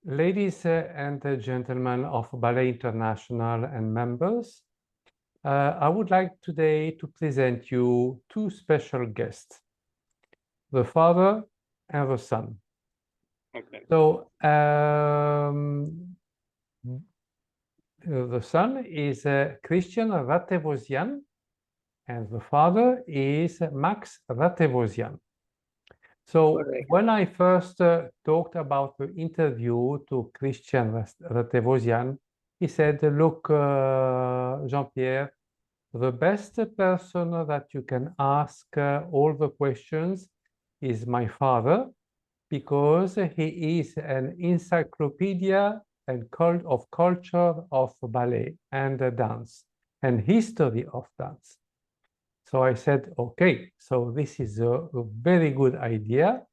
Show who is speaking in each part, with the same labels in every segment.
Speaker 1: Ladies and gentlemen of Ballet International and members, I would like today to present you two special guests, the father and the son.
Speaker 2: Okay.
Speaker 1: So the son is Kristian Ratevossian and the father is Max Ratevossian. So
Speaker 3: Correct.
Speaker 1: when I first talked about the interview to Kristian Ratevossian, he said, look, Jean-Pierre, the best person that you can ask all the questions is my father, because he is an encyclopedia of culture of ballet and dance and history of dance. So I said, okay, so this is a very good idea,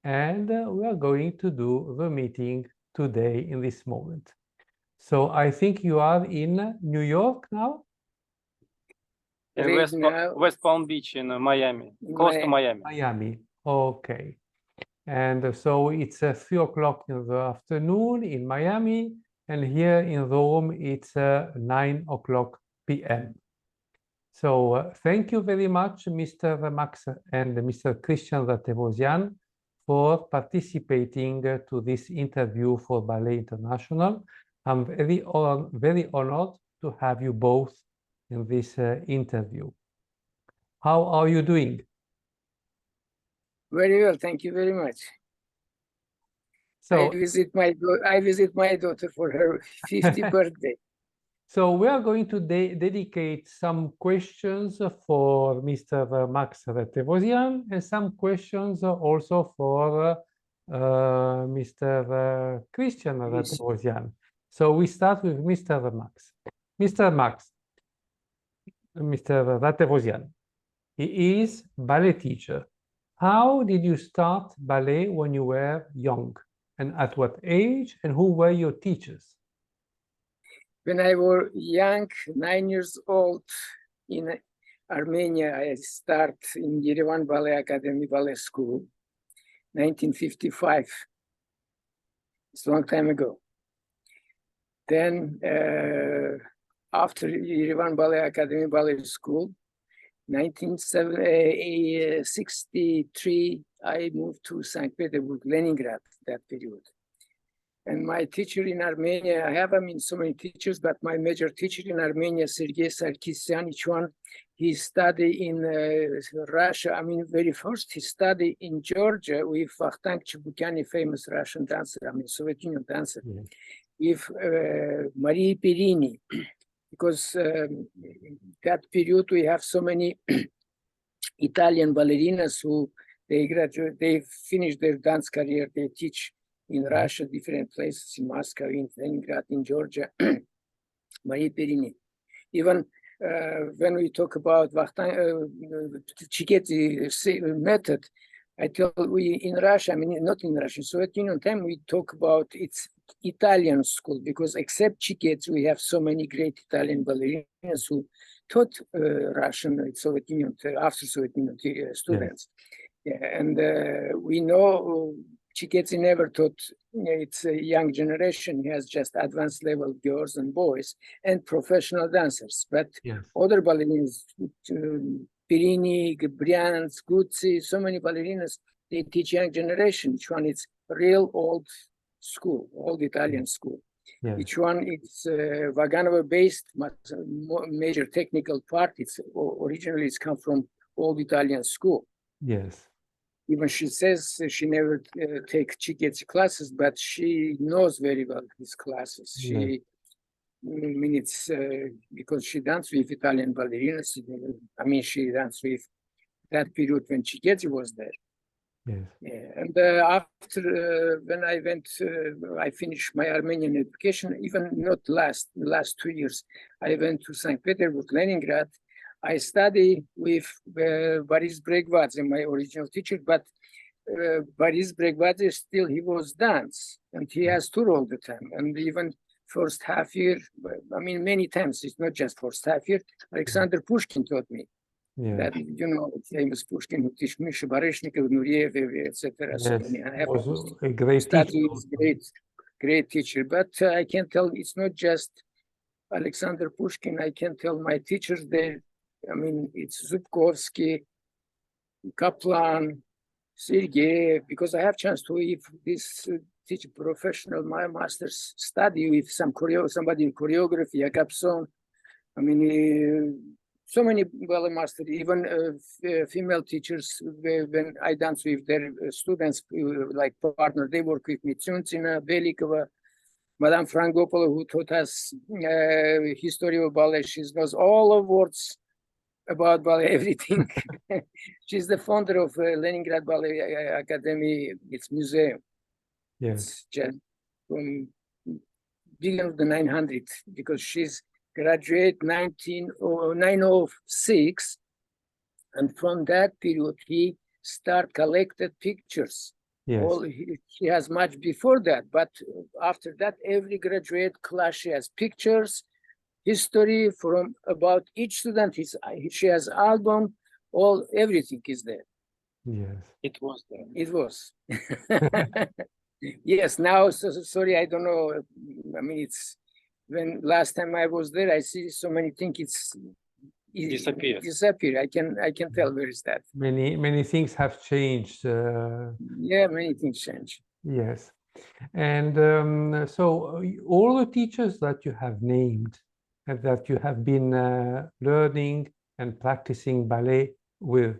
Speaker 1: and we are going to do the meeting today in this moment. So I think you are in New York now?
Speaker 2: In
Speaker 3: Right now-
Speaker 2: West Palm Beach in Miami, close to Miami.
Speaker 1: Miami, okay. And so it's 3 o'clock in the afternoon in Miami, and here in Rome it's 9 o'clock p.m. So thank you very much, Mr. Max and Mr. Kristian Ratevossian, for participating to this interview for Ballet International. I'm very honored to have you both in this interview. How are you doing?
Speaker 3: Very well, thank you very much.
Speaker 1: So,
Speaker 3: I visit my daughter for her 50th birthday.
Speaker 1: So we are going to dedicate some questions for Mr. Max Ratevossian and some questions also for Mr. Kristian Ratevossian. So we start with Mr. Max. Mr. Ratevossian, he is ballet teacher. How did you start ballet when you were young? And at what age? And who were your teachers?
Speaker 3: When I was young, 9 years old, in Armenia, I start in Yerevan Ballet Academy Ballet School, 1955. It's a long time ago. Then after Yerevan Ballet Academy Ballet School, 1963, I moved to St. Petersburg, Leningrad, that period. And my teacher in Armenia, I have, so many teachers, but my major teacher in Armenia, Sergei Sarkisyan, each one, he studied in Russia. Very first, he studied in Georgia with Vakhtang Chibukyani, famous Russian dancer, Soviet Union dancer, with Marie Perini, because that period we have so many Italian ballerinas who they finished their dance career, they teach in Russia, different places, in Moscow, in Leningrad, in Georgia, Marie Perini. Even when we talk about Chiketi method, I tell we in Russia, not in Russia, Soviet Union time, we talk about its Italian school, because except Chikets, we have so many great Italian ballerinas who taught Russian, Soviet Union, after Soviet Union students. Yeah, and we know Chiketsi never taught its young generation. He has just advanced level girls and boys and professional dancers. But other ballerinas, Perini, Brianz, Guzzi, so many ballerinas, they teach young generation. Each one is real old school, old Italian school. Each one is Vaganova based, major technical part. Originally it's come from old Italian school.
Speaker 1: Yes.
Speaker 3: Even she says she never take Chiketsi classes, but she knows very well his classes. She, it's because she danced with Italian ballerinas. She danced with that period when Chiketsi was there.
Speaker 1: Yes.
Speaker 3: Yeah. And after when I went, I finished my Armenian education. Even not the last 2 years, I went to St. Petersburg, Leningrad. I studied with Boris Bregvadze, my original teacher, but Boris Bregvadze still, he was dance, and he has tour all the time. And even first half year, many times, it's not just first half year, Alexander Pushkin taught me. That, famous Pushkin who teach Misha Barishnikov, Nureyev, etc.
Speaker 1: Yes, was a great teacher.
Speaker 3: Great. great teacher. But I can tell it's not just Alexander Pushkin. I can tell my teachers there. I mean, it's Zubkovsky, Kaplan, Sergey, because I have chance to, if this teach professional, my master's study with somebody in choreography, Jakobson. I mean, so many ballet masters, even female teachers, when I dance with their students, like partner, they work with me. Tsuntsina, Belikova, Madame Frangopolo, who taught us history of ballet. She knows all awards about ballet, everything. She's the founder of Leningrad Ballet Academy, its museum.
Speaker 1: Yes.
Speaker 3: It's just from beginning of the 900s, because she's graduate 1906, and from that period he start collected pictures.
Speaker 1: Yes.
Speaker 3: He has much before that, but after that every graduate class she has pictures, history from about each student. She has album, everything is there.
Speaker 1: Yes.
Speaker 2: It was there.
Speaker 3: It was. Yes, now, sorry, I don't know. I mean, it's when last time I was there, I see so many things. It disappeared. I can tell where is that.
Speaker 1: Many things have changed.
Speaker 3: Yeah, many things change.
Speaker 1: Yes. And so all the teachers that you have named and that you have been learning and practicing ballet with,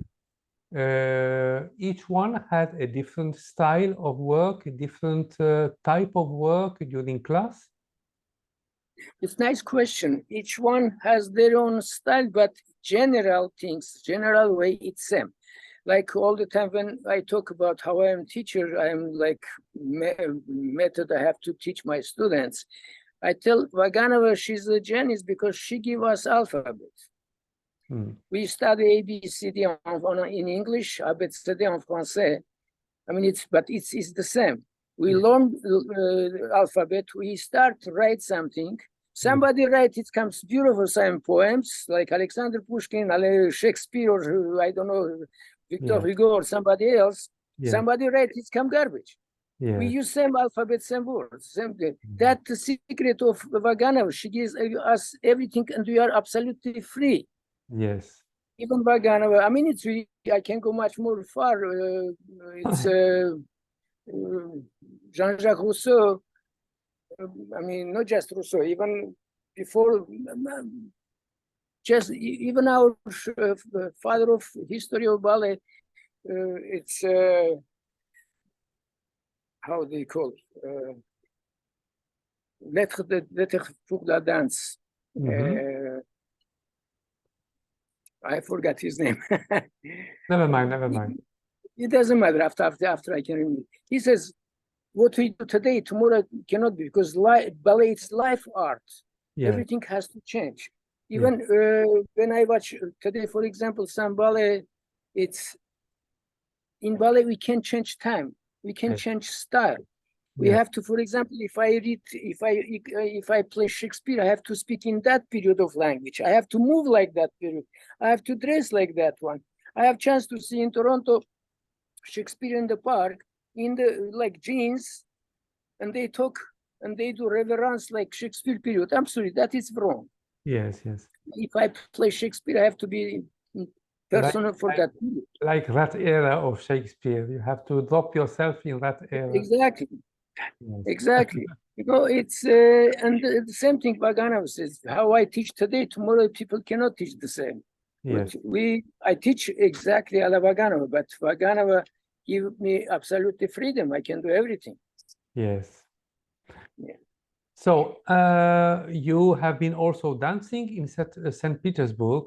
Speaker 1: each one had a different style of work, a different type of work during class?
Speaker 3: It's a nice question. Each one has their own style, but general things, general way, it's same. Like all the time when I talk about how I am teacher, I am like method I have to teach my students. I tell Vaganova she's a genius because she give us alphabet. We study ABCD in English, ABCD en français. I mean, it's the same. We learn alphabet. We start to write something. Somebody write, it comes beautiful some poems like Alexander Pushkin, Shakespeare, or I don't know, Victor Hugo or somebody else. Somebody write, it come garbage. We use same alphabet, same words. That's the secret of Vaganova. She gives us everything and we are absolutely free.
Speaker 1: Yes.
Speaker 3: Even Vaganova, I mean, it's really, I can go much more far. It's Jean-Jacques Rousseau. I mean, not just Rousseau, even before, just even our father of history of ballet, it's, how do you call it? Lettres pour la danse. I forgot his name.
Speaker 1: Never mind.
Speaker 3: It doesn't matter. After I can remember. He says, what we do today, tomorrow cannot be, because ballet is life art. Everything has to change. Even when I watch today, for example, some ballet, in ballet we can change time. We can change style. We have to, for example, if I play Shakespeare, I have to speak in that period of language. I have to move like that period. I have to dress like that one. I have chance to see in Toronto Shakespeare in the park in the like jeans, and they talk and they do reverence like Shakespeare period. I'm sorry, that is wrong.
Speaker 1: Yes.
Speaker 3: If I play Shakespeare, I have to be personal for that period.
Speaker 1: Like that era of Shakespeare, you have to drop yourself in that era.
Speaker 3: Exactly. Exactly. You know, it's and the same thing Vaganova says. How I teach today, tomorrow people cannot teach the same.
Speaker 1: Yes.
Speaker 3: I teach exactly a la Vaganova, but Vaganova give me absolutely freedom. I can do everything.
Speaker 1: Yes. So you have been also dancing in St. Petersburg.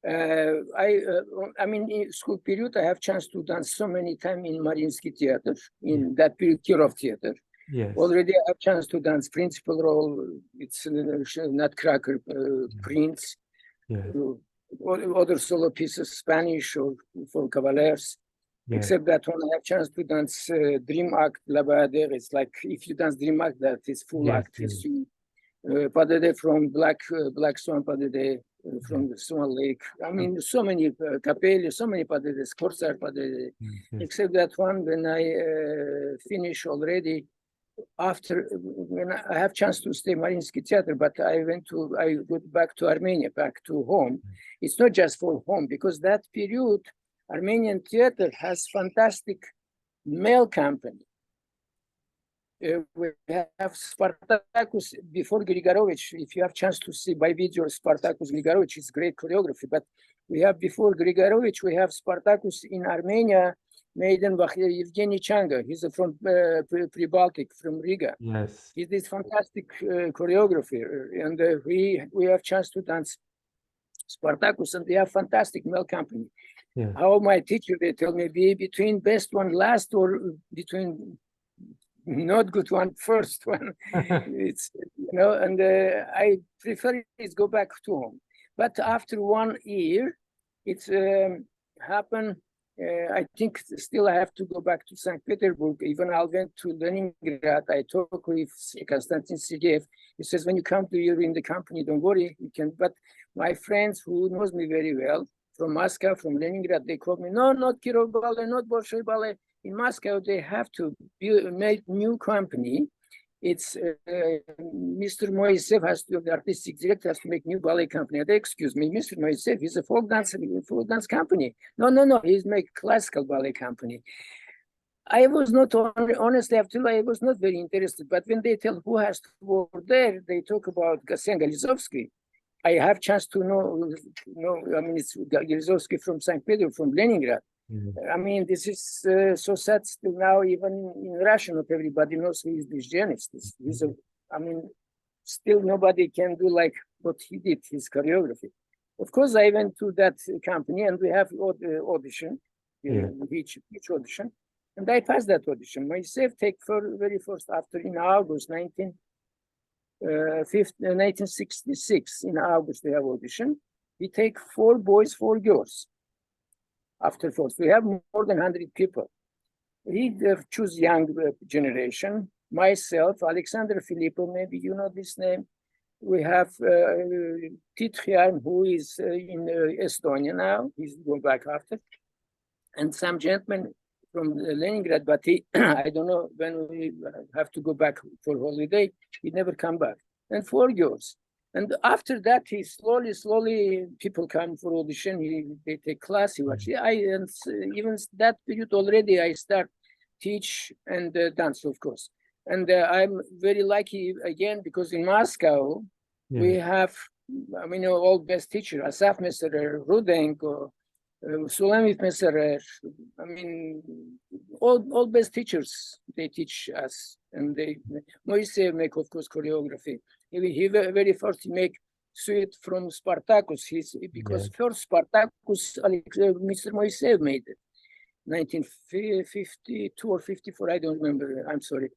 Speaker 3: I mean, in school period, I have chance to dance so many times in Mariinsky Theater, in that period, Kirov Theater.
Speaker 1: Yes.
Speaker 3: Already I have chance to dance principal role. It's Nutcracker, Prince, other solo pieces, Spanish or for Cavaliers. Except that one, I have chance to dance Dream Act, La Bayadere. It's like, if you dance Dream Act, that is full act. It's Pas de Deux from Black Swan, Pas de Deux from the Swan Lake. I mean, so many Capelli, so many Pas de Deux, Scorza, Pas de Deux. Except that one, when I finish already after when I have chance to stay Mariinsky Theater, but I went back to Armenia, back to home. It's not just for home, because that period, Armenian theater has fantastic male company. We have Spartacus before Grigorovich. If you have chance to see by video Spartacus Grigorovich, it's great choreography. But we have before Grigorovich, we have Spartacus in Armenia, made in Evgeny Changa. He's from Pre-Baltic, from Riga.
Speaker 1: Yes.
Speaker 3: He did fantastic choreography, and we have chance to dance Spartacus, and they have fantastic male company.
Speaker 1: Yeah.
Speaker 3: How my teacher, they tell me, be between best one last or between not good one first one. It's, and I prefer it go back to home. But after 1 year, it's happened. I think still I have to go back to St. Petersburg. Even I went to Leningrad. I talked with Konstantin Sergeyev. He says, when you come to you're in the company, don't worry, you can. But my friends who knows me very well from Moscow, from Leningrad, they called me, no, not Kirov Ballet, not Bolshoi Ballet. In Moscow, they have to make new company. It's Mr. Moisev has to, the artistic director has to make new ballet company. They excuse me, Mr. Moisev, he's a folk dance company. No, he's make classical ballet company. I was not, honestly, after I was not very interested, but when they tell who has to work there, they talk about Gasyan Galizovsky. I have chance to know, I mean, it's Galizovsky from St. Peter, from Leningrad. I mean, this is so sad still now, even in Russia, not everybody knows who is this Genist. I mean, still nobody can do like what he did, his choreography. Of course, I went to that company and we have audition, each audition, and I passed that audition. Myself take for very first after in August 1966, in August, we have audition. We take 4 boys, 4 girls. After first, we have more than 100 people. We choose young generation. Myself, Alexander Filippo, maybe you know this name. We have Tithian, who is in Estonia now. He's going back after. And some gentleman from Leningrad, but I don't know when we have to go back for holiday. He never come back. And 4 girls. And after that, he slowly, people come for audition. They take class. And even that period already, I start teach and dance, of course. And I'm very lucky again, because in Moscow, we have, I mean, all best teacher, Asaf Meserer, Rudenko, Sulamit Meserer. I mean, all best teachers, they teach us. And Moisev make, of course, choreography. He very first he make suite from Spartacus. Because first Spartacus, Mr. Moisev made it, 1952 or 54. I don't remember. I'm sorry.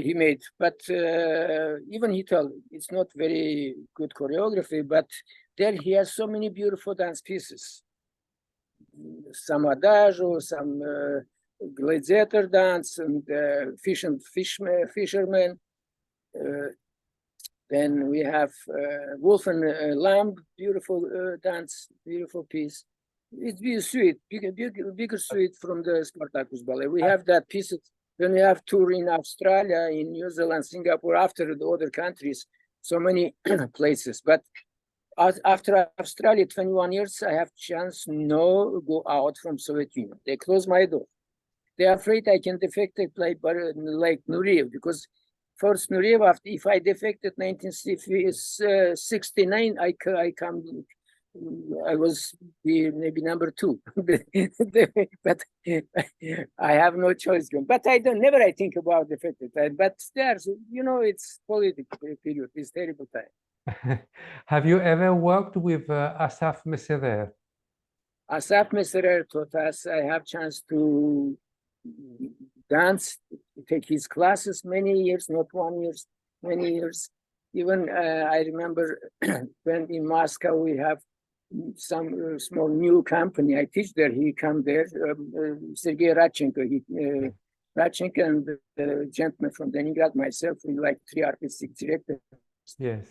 Speaker 3: He made, but even he told it's not very good choreography. But there he has so many beautiful dance pieces. Some adagio, some gladiator dance, and fisherman. Then we have Wolf and Lamb, beautiful dance, beautiful piece. It's a suite, bigger suite from the Spartacus Ballet. We have that piece when we have tour in Australia, in New Zealand, Singapore, after the other countries, so many places. But after Australia, 21 years, I have chance no go out from Soviet Union. They close my door. They're afraid I can defect like Nureyev, because first Nureyev, after if I defected 1969, I was maybe number 2, but I have no choice. But I think about defected. But there's, it's political period. It's terrible time.
Speaker 1: Have you ever worked with Asaf Meserer?
Speaker 3: Asaf Meserer taught us. I have chance to dance, take his classes many years, not 1 year, many years. Even I remember when in Moscow we have some small new company. I teach there. He come there. Sergei Radchenko. Radchenko and the gentleman from Leningrad, myself, we like 3 artistic directors.
Speaker 1: Yes.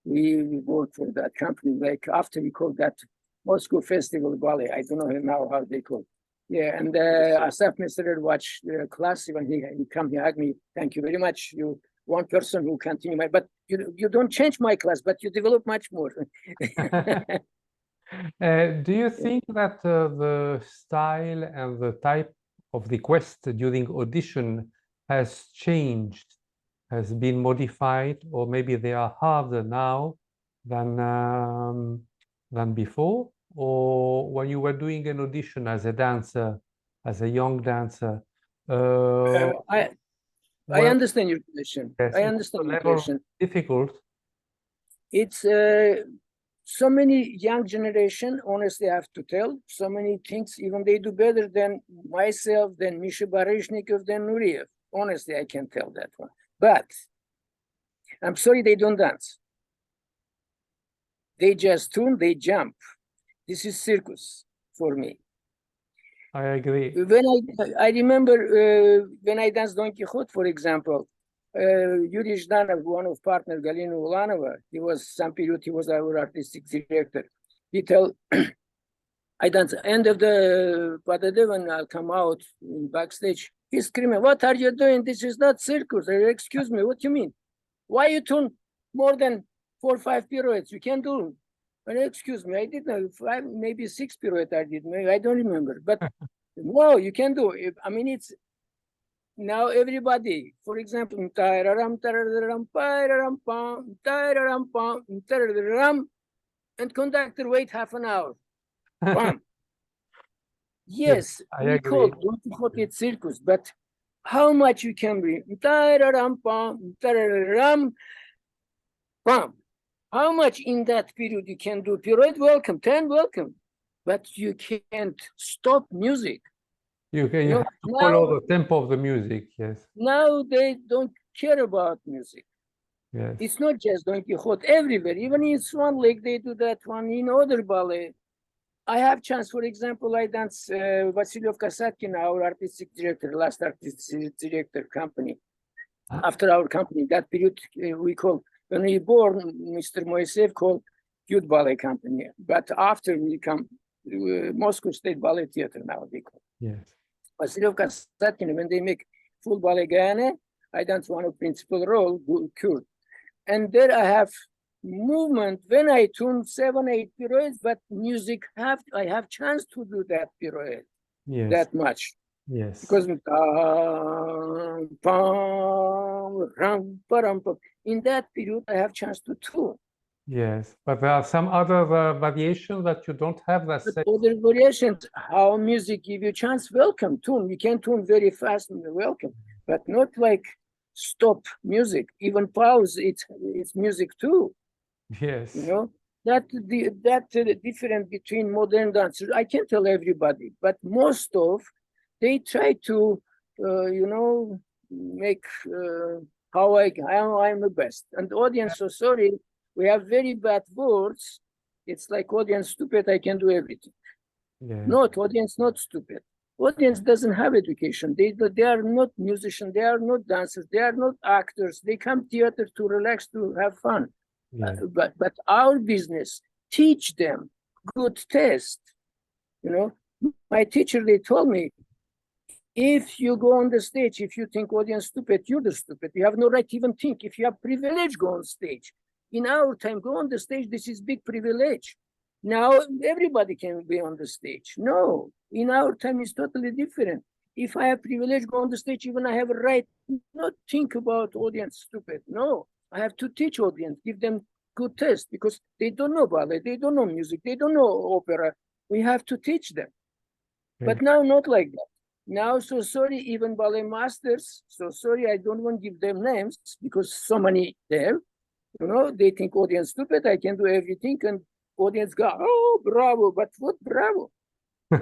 Speaker 3: We worked for that company. Like after we called that Moscow Festival Ballet. I don't know now how they call it. Yeah, and Asaf Mr. watch the class when he come, he hugged me. Thank you very much. You one person who continue my, but you don't change my class, but you develop much more.
Speaker 1: Do you think that the style and the type of request during audition has changed, has been modified, or maybe they are harder now than before? Or when you were doing an audition as a dancer, as a young dancer,
Speaker 3: I
Speaker 1: were-
Speaker 3: understand your question.
Speaker 1: yes,
Speaker 3: I
Speaker 1: was
Speaker 3: understand
Speaker 1: the
Speaker 3: your
Speaker 1: level
Speaker 3: question.
Speaker 1: difficult?
Speaker 3: It's so many young generation, honestly, I have to tell, so many things, even they do better than myself, than Misha Baryshnikov, than Nureyev. Honestly, I can tell that one. But I'm sorry they don't dance. They just tune, they jump. This is circus for me.
Speaker 1: I agree.
Speaker 3: When I remember when I danced Don Quixote, for example, Yuri Zhdanov, one of partner Galina Ulanova, he was some period, he was our artistic director. He tell, I dance end of the Patadev and I'll come out in backstage. He's screaming, "What are you doing? This is not circus." Excuse me, what do you mean? Why you tune more than 4 or 5 pirouettes? You can't do. Excuse me, I did not 5, maybe 6 pirouettes I did. Maybe I don't remember. But no, you can do. I mean, it's now everybody. For example, and conductor wait half an hour. Bam. Yes,
Speaker 1: I
Speaker 3: we
Speaker 1: agree.
Speaker 3: call Don Quixote circus, but how much you can bring? Bam. How much in that period you can do? Pirouette, welcome. 10, welcome. But you can't stop music.
Speaker 1: You
Speaker 3: You
Speaker 1: have
Speaker 3: know,
Speaker 1: to follow the tempo of the music, yes.
Speaker 3: now they don't care about music.
Speaker 1: Yes.
Speaker 3: It's not just Don Quixote, everywhere. Even in Swan Lake, they do that one. In other ballet, I have chance, for example, I dance Vasilyov Kasatkin, our artistic director, last artistic director company. After our company, that period we call, when we born, Mr. Moiseev called Youth Ballet Company. But after we come, Moscow State Ballet Theater now they call.
Speaker 1: Yes.
Speaker 3: Vasilyov Kasatkin, when they make full ballet Guyana, I dance one of principal role, Kurd. And there I have movement when I tune 7, 8 pirouettes, but music I have chance to do that pirouette
Speaker 1: Yes.
Speaker 3: that much.
Speaker 1: Yes.
Speaker 3: Because in that period I have chance to tune.
Speaker 1: Yes. But there are some other variations that you don't have that
Speaker 3: But
Speaker 1: same.
Speaker 3: other variations, how music give you chance, welcome, tune. You can tune very fast and welcome, but not like stop music. Even pause, it's music too.
Speaker 1: Yes.
Speaker 3: You know, that the difference between modern dancers, I can't tell everybody, but most of they try to you know, make how I'm the best. And the audience, so sorry, we have very bad words. It's like audience stupid, I can do everything.
Speaker 1: Yes.
Speaker 3: Not audience, not stupid. Audience doesn't have education. They are not musicians, they are not dancers, they are not actors. They come theater to relax, to have fun.
Speaker 1: Yes.
Speaker 3: But our business, teach them good taste. You know, my teacher, they told me, if you go on the stage, if you think audience stupid, you're the stupid. You have no right to even think. If you have privilege, go on stage. In our time, go on the stage. This is big privilege. Now everybody can be on the stage. No, in our time it's totally different. If I have privilege, go on the stage, even I have a right not think about audience stupid. No, I have to teach audience, give them good taste because they don't know ballet, they don't know music, they don't know opera. We have to teach them. But now not like that. Now, so sorry, even ballet masters, so sorry, I don't want to give them names because so many there, you know, they think audience stupid, I can do everything, and audience go, oh, bravo, but what bravo?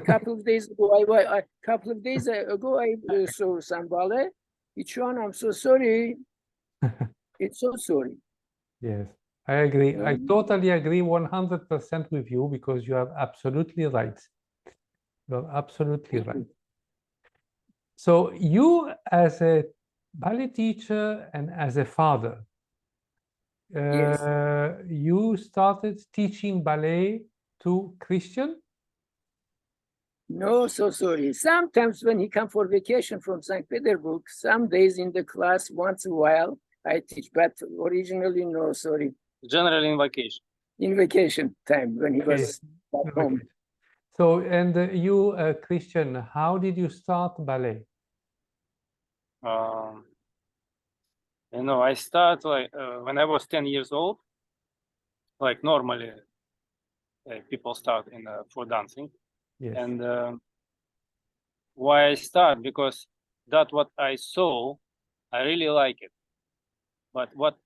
Speaker 3: Couple of days ago, I saw some ballet. It's on, I'm so sorry. It's so sorry.
Speaker 1: Yes, I agree. I
Speaker 3: Mhm.
Speaker 1: totally agree 100% with you because you are absolutely right. You're absolutely
Speaker 3: Thank
Speaker 1: right.
Speaker 3: you.
Speaker 1: So you, as a ballet teacher and as a father,
Speaker 3: Yes.
Speaker 1: you started teaching ballet to Kristian?
Speaker 3: No, so sorry. Sometimes when he come for vacation from St. Petersburg, some days in the class, once a while, I teach. But originally, no, sorry.
Speaker 2: Generally in vacation.
Speaker 3: In vacation time when he
Speaker 1: Okay.
Speaker 3: was back home.
Speaker 1: So, and you, Christian, how did you start ballet?
Speaker 2: You know, I start like when I was 10 years old, like normally people start in for dancing.
Speaker 1: Yes.
Speaker 2: And why I start, because that what I saw, I really like it. But what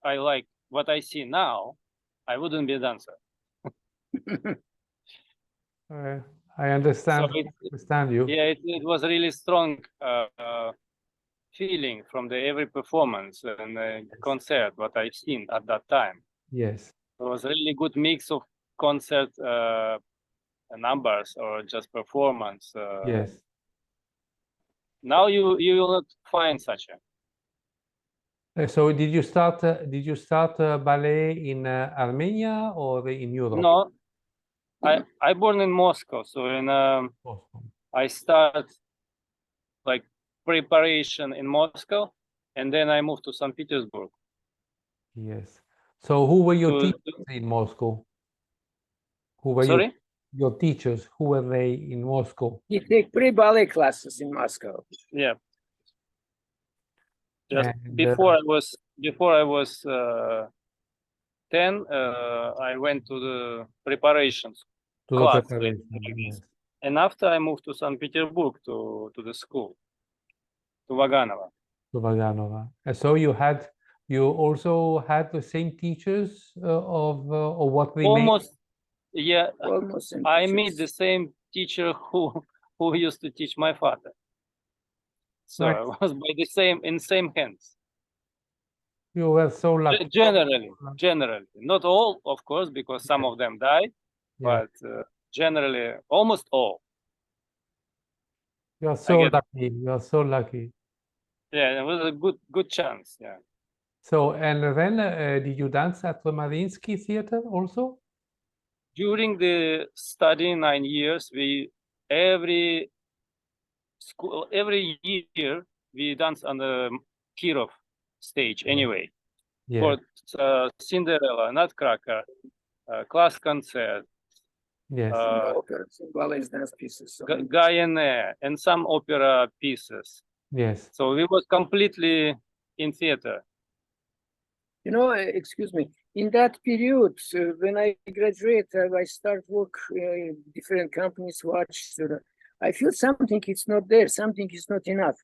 Speaker 2: I see now, I wouldn't be a dancer.
Speaker 1: I understand.
Speaker 2: So
Speaker 1: Understand you.
Speaker 2: yeah, it was really strong feeling from the every performance and concert what I've seen at that time.
Speaker 1: Yes.
Speaker 2: It was a really good mix of concert numbers or just performance.
Speaker 1: Yes.
Speaker 2: Now you will not find such a.
Speaker 1: So did you start ballet in Armenia or in Europe?
Speaker 2: No, I born in Moscow, so in I start like preparation in Moscow, and then I moved to St. Petersburg.
Speaker 1: Yes. So who were your teachers in Moscow? Who were
Speaker 2: Sorry?
Speaker 1: your teachers? Who were they in Moscow?
Speaker 3: He take pre-ballet classes in Moscow.
Speaker 2: Yeah. Just
Speaker 1: And,
Speaker 2: before I was 10, I went to the preparations
Speaker 1: to the
Speaker 2: class,
Speaker 1: preparation, yes.
Speaker 2: and after I moved to St. Petersburg to the school, to Vaganova.
Speaker 1: To Vaganova. And so you also had the same teachers or what remained?
Speaker 2: Almost, yeah.
Speaker 3: Almost same
Speaker 2: I
Speaker 3: teachers.
Speaker 2: meet the same teacher who used to teach my father. So
Speaker 1: Nice.
Speaker 2: I was by the same hands.
Speaker 1: You were so lucky.
Speaker 2: Generally, not all, of course, because some of them died,
Speaker 1: Yeah.
Speaker 2: but generally, almost all.
Speaker 1: You are so lucky. You are so lucky.
Speaker 2: Yeah, it was a good chance. Yeah.
Speaker 1: So, and then did you dance at the Mariinsky Theater also?
Speaker 2: During the study 9 years, every year we dance on the Kirov stage anyway.
Speaker 1: Yeah.
Speaker 2: For Cinderella, Nutcracker, class concert,
Speaker 1: Yes.
Speaker 3: Operas and ballets, dance pieces. So
Speaker 2: Gayane, and some opera pieces.
Speaker 1: Yes.
Speaker 2: So we was completely in theater.
Speaker 3: you know, excuse me, in that period, when I graduated, I start work in different companies, watch, I feel something is not there, something is not enough.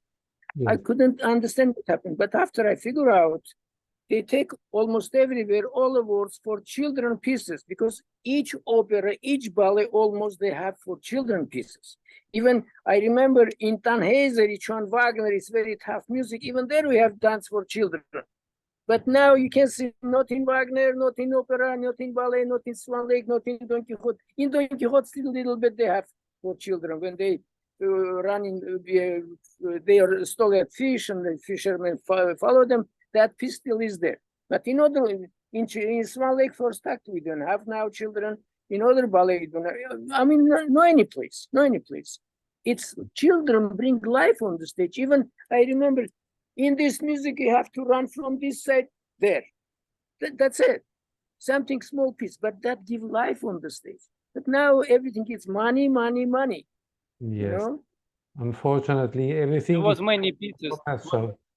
Speaker 1: Yes.
Speaker 3: I couldn't understand what happened, but after I figure out, they take almost everywhere all awards for children pieces, because each opera, each ballet, almost they have for children pieces. Even I remember in Tannhäuser, John Wagner, it's very tough music. Even there we have dance for children. But now you can see not in Wagner, not in opera, not in ballet, not in Swan Lake, not in Don Quixote. In Don Quixote, still a little bit they have for children when they run in, they are stole a fish and the fishermen follow them. That piece still is there. But in other, in Swan Lake First Act, we don't have now children. In other ballet, we don't have, I mean, no any place. It's children bring life on the stage. Even I remember in this music, you have to run from this side there. That's it. Something small piece, but that give life on the stage. But now everything is money.
Speaker 1: Yes.
Speaker 3: You know?
Speaker 1: Unfortunately, everything.
Speaker 2: It was many pieces.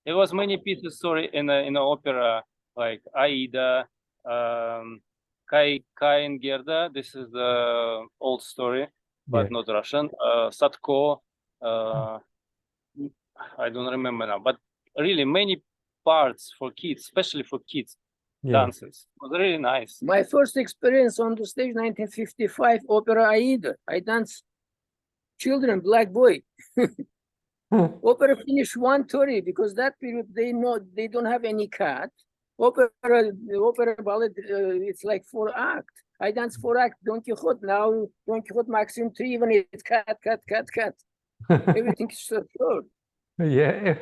Speaker 2: It was many pieces. Sorry, in the opera like Aida, Kai and Gerda. This is the old story, but not Russian. Sadko. I don't remember now, but really many parts for kids, especially for kids dances. It was really nice.
Speaker 3: My first experience on the stage, 1955, opera Aida. I danced children, black boy. Opera finished 1:30 because that period they don't have any cut. Opera ballet, it's like 4 act. I danced 4 act. Don Quixote now, Don Quixote maximum 3, even it's cut. Everything is so short.
Speaker 1: Yeah,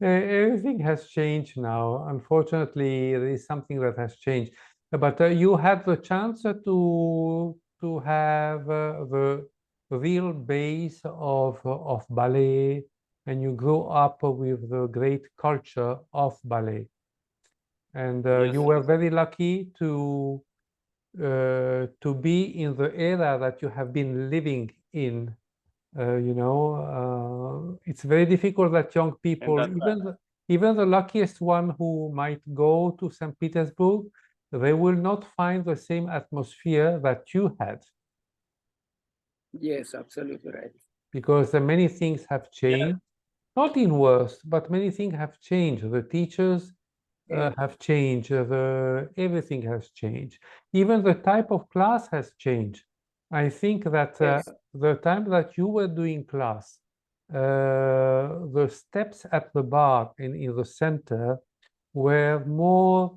Speaker 1: everything has changed now. Unfortunately, there is something that has changed. But you had the chance to have the real base of ballet, and you grow up with the great culture of ballet. And
Speaker 2: Yes.
Speaker 1: you were very lucky to be in the era that you have been living in. It's very difficult that young people, even the luckiest one who might go to St. Petersburg, they will not find the same atmosphere that you had.
Speaker 3: Yes, absolutely right.
Speaker 1: Because many things have changed, not in worse, but many things have changed. The teachers have changed, everything has changed. Even the type of class has changed. I think that the time that you were doing class, the steps at the bar and in the center were more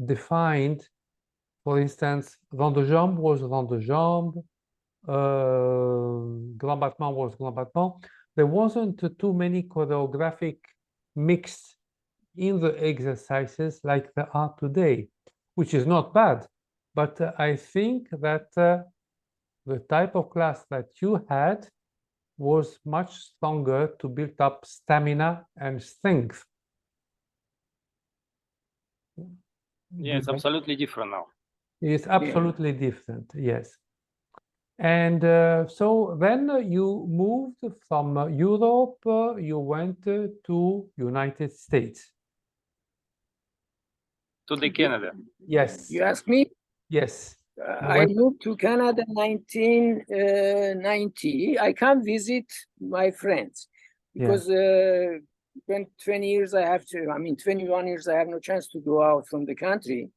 Speaker 1: defined. For instance, rond de jambe was rond de jambe, grand battement was grand battement. There wasn't too many choreographic mix in the exercises like there are today, which is not bad. But I think that the type of class that you had was much stronger to build up stamina and strength.
Speaker 2: Yeah, it's absolutely different now.
Speaker 1: It's absolutely different, yes. And so then you moved from Europe, you went to United States.
Speaker 2: To the Canada.
Speaker 1: Yes.
Speaker 3: You ask me?
Speaker 1: Yes.
Speaker 3: I moved to Canada 1990. I come visit my friends because when 20 years I have to, 21 years I have no chance to go out from the country.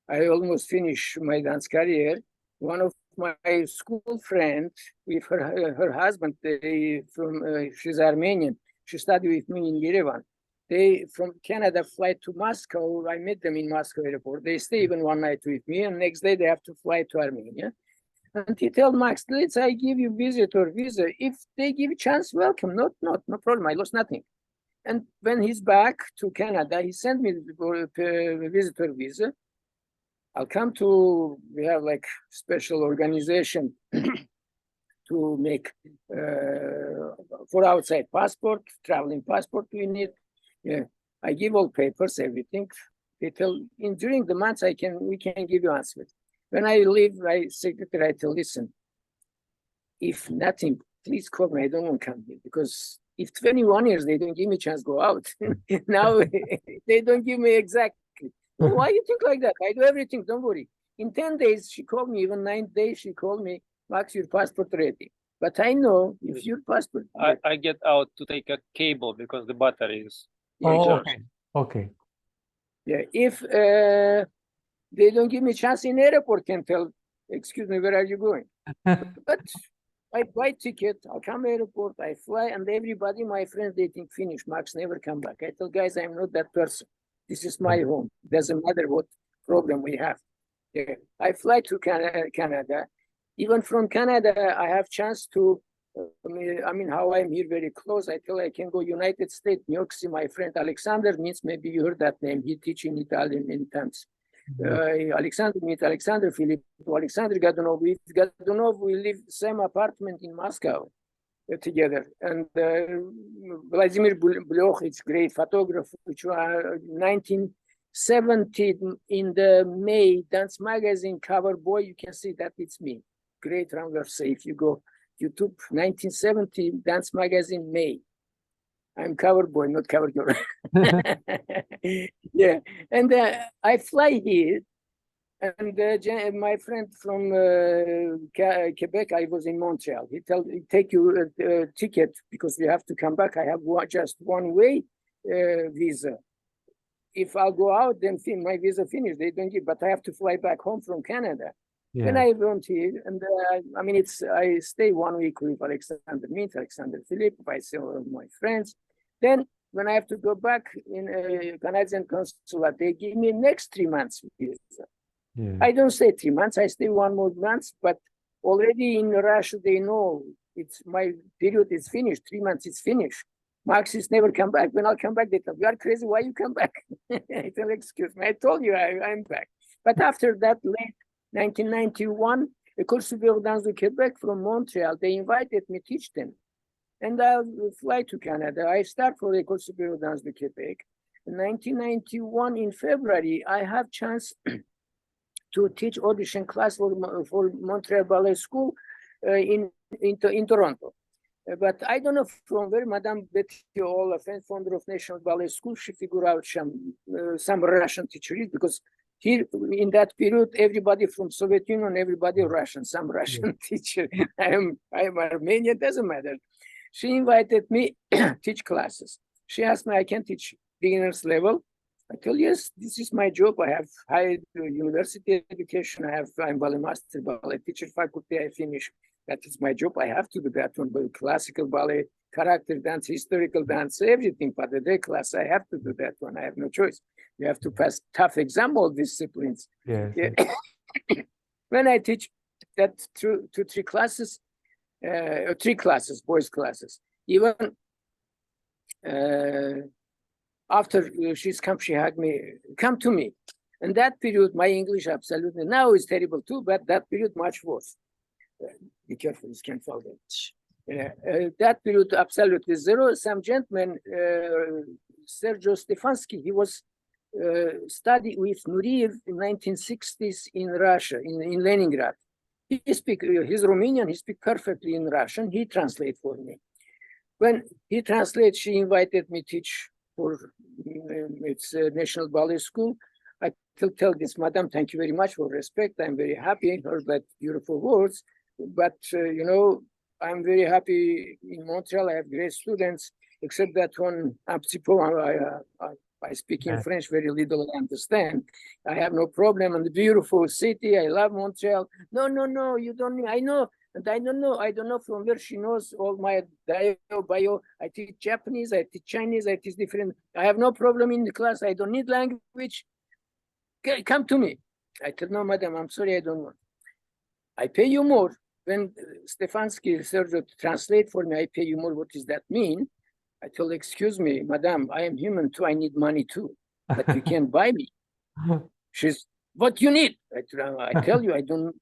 Speaker 3: I almost finished my dance career. One of my school friends with her husband, she's Armenian. She studied with me in Yerevan. They from Canada fly to Moscow. I met them in Moscow airport. They stay even one night with me, and next day they have to fly to Armenia. And he told Max, I give you visitor visa. If they give a chance, welcome. No problem. I lost nothing. And when he's back to Canada, he sent me the visitor visa. I'll come to, we have like special organization to make for outside passport, traveling passport we need. Yeah, I give all papers, everything. They tell during the months we can give you answers. When I leave, my secretary, I tell, listen, if nothing, please call me. I don't want to come here because if 21 years they don't give me a chance to go out, now they don't give me exactly. Well, why you think like that? I do everything. Don't worry. In 10 days, she called me. Even 9 days, she called me. Max, your passport ready. But I know if your passport.
Speaker 2: I get out to take a cable because the battery is.
Speaker 1: Okay.
Speaker 3: Yeah. If they don't give me chance in airport, can tell. Excuse me, where are you going? But I buy ticket. I'll come airport. I fly, and everybody, my friends, they think finish. Max never come back. I tell guys, I'm not that person. This is my home. Doesn't matter what problem we have. Yeah. I fly to Canada. Even from Canada, I have chance to, how I'm here very close. I tell I can go United States, New York City. My friend Alexander means, maybe you heard that name. He teaching Italian many times. Alexander meets Alexander Filippo. Alexander Gadunov. With Gadunov, we live same apartment in Moscow together. And Vladimir Bloch, it's great photographer, which was 1970 in the May Dance Magazine cover boy. You can see that it's me. Great Ramverse. If you go YouTube, 1970 Dance Magazine May. I'm cover boy, not cover girl. Yeah, and I fly here. And my friend from Quebec, I was in Montreal. He take you a ticket because we have to come back. I have just one way visa. If I'll go out, then my visa finished. They don't give, but I have to fly back home from Canada. Yeah. Then I went here, and I stay 1 week with Alexander Mint, Alexander Philippe. I see all of my friends. Then when I have to go back in a Canadian consulate, they give me next 3 months visa. Yeah. I don't stay 3 months. I stay 1 more month, but already in Russia they know it's my period is finished. 3 months is finished. Max is never come back. When I'll come back, they tell me, you are crazy. Why you come back? I tell, excuse me. I told you I'm back. But after that, late 1991, École Supérieure Danse du Québec from Montreal. They invited me to teach them. And I'll fly to Canada. I start for École Supérieure Danse du Québec. In 1991, in February, I have chance to teach audition class for Montreal Ballet School in Toronto. But I don't know from where Madame Betty Olaf, founder of National Ballet School, she figured out some Russian teacher is, because here in that period, everybody from Soviet Union, everybody Russian, some Russian teacher. I'm Armenian, doesn't matter. She invited me teach classes. She asked me, I can teach beginners level. I told, yes, this is my job. I have high university education. I'm ballet master, ballet teacher faculty. I finished. That is my job. I have to do that one. But classical ballet, character dance, historical dance, everything. But the day class, I have to do that one. I have no choice. You have to pass tough exam, all disciplines.
Speaker 1: Yes.
Speaker 3: Yeah. When I teach that three classes, boys classes, even after she's come, she had me, come to me. And that period, my English absolutely, now is terrible too, but that period much worse. Be careful, you can't fall down. That period, absolutely zero. Some gentleman, Sergio Stefansky, he was studied with Nureyev in 1960s in Russia, in Leningrad. He speaks, he's Romanian, he speaks perfectly in Russian. He translates for me. When he translates, she invited me to teach for its National Ballet School. I tell this, Madam, thank you very much for respect. I'm very happy. I heard that beautiful words. But, you know, I'm very happy in Montreal. I have great students, except that one, I speak in French, very little I understand. I have no problem. And the beautiful city, I love Montreal. No, you don't, I know. And I don't know from where she knows all my bio. I teach Japanese, I teach Chinese, I teach different. I have no problem in the class. I don't need language. Come to me. I tell, no, madam, I'm sorry, I don't want. I pay you more. When Stefansky, Sergio, translate for me, I pay you more. What does that mean? I tell, excuse me, madam, I am human too. I need money too. But you can't buy me. She's, what you need? I tell you, I don't,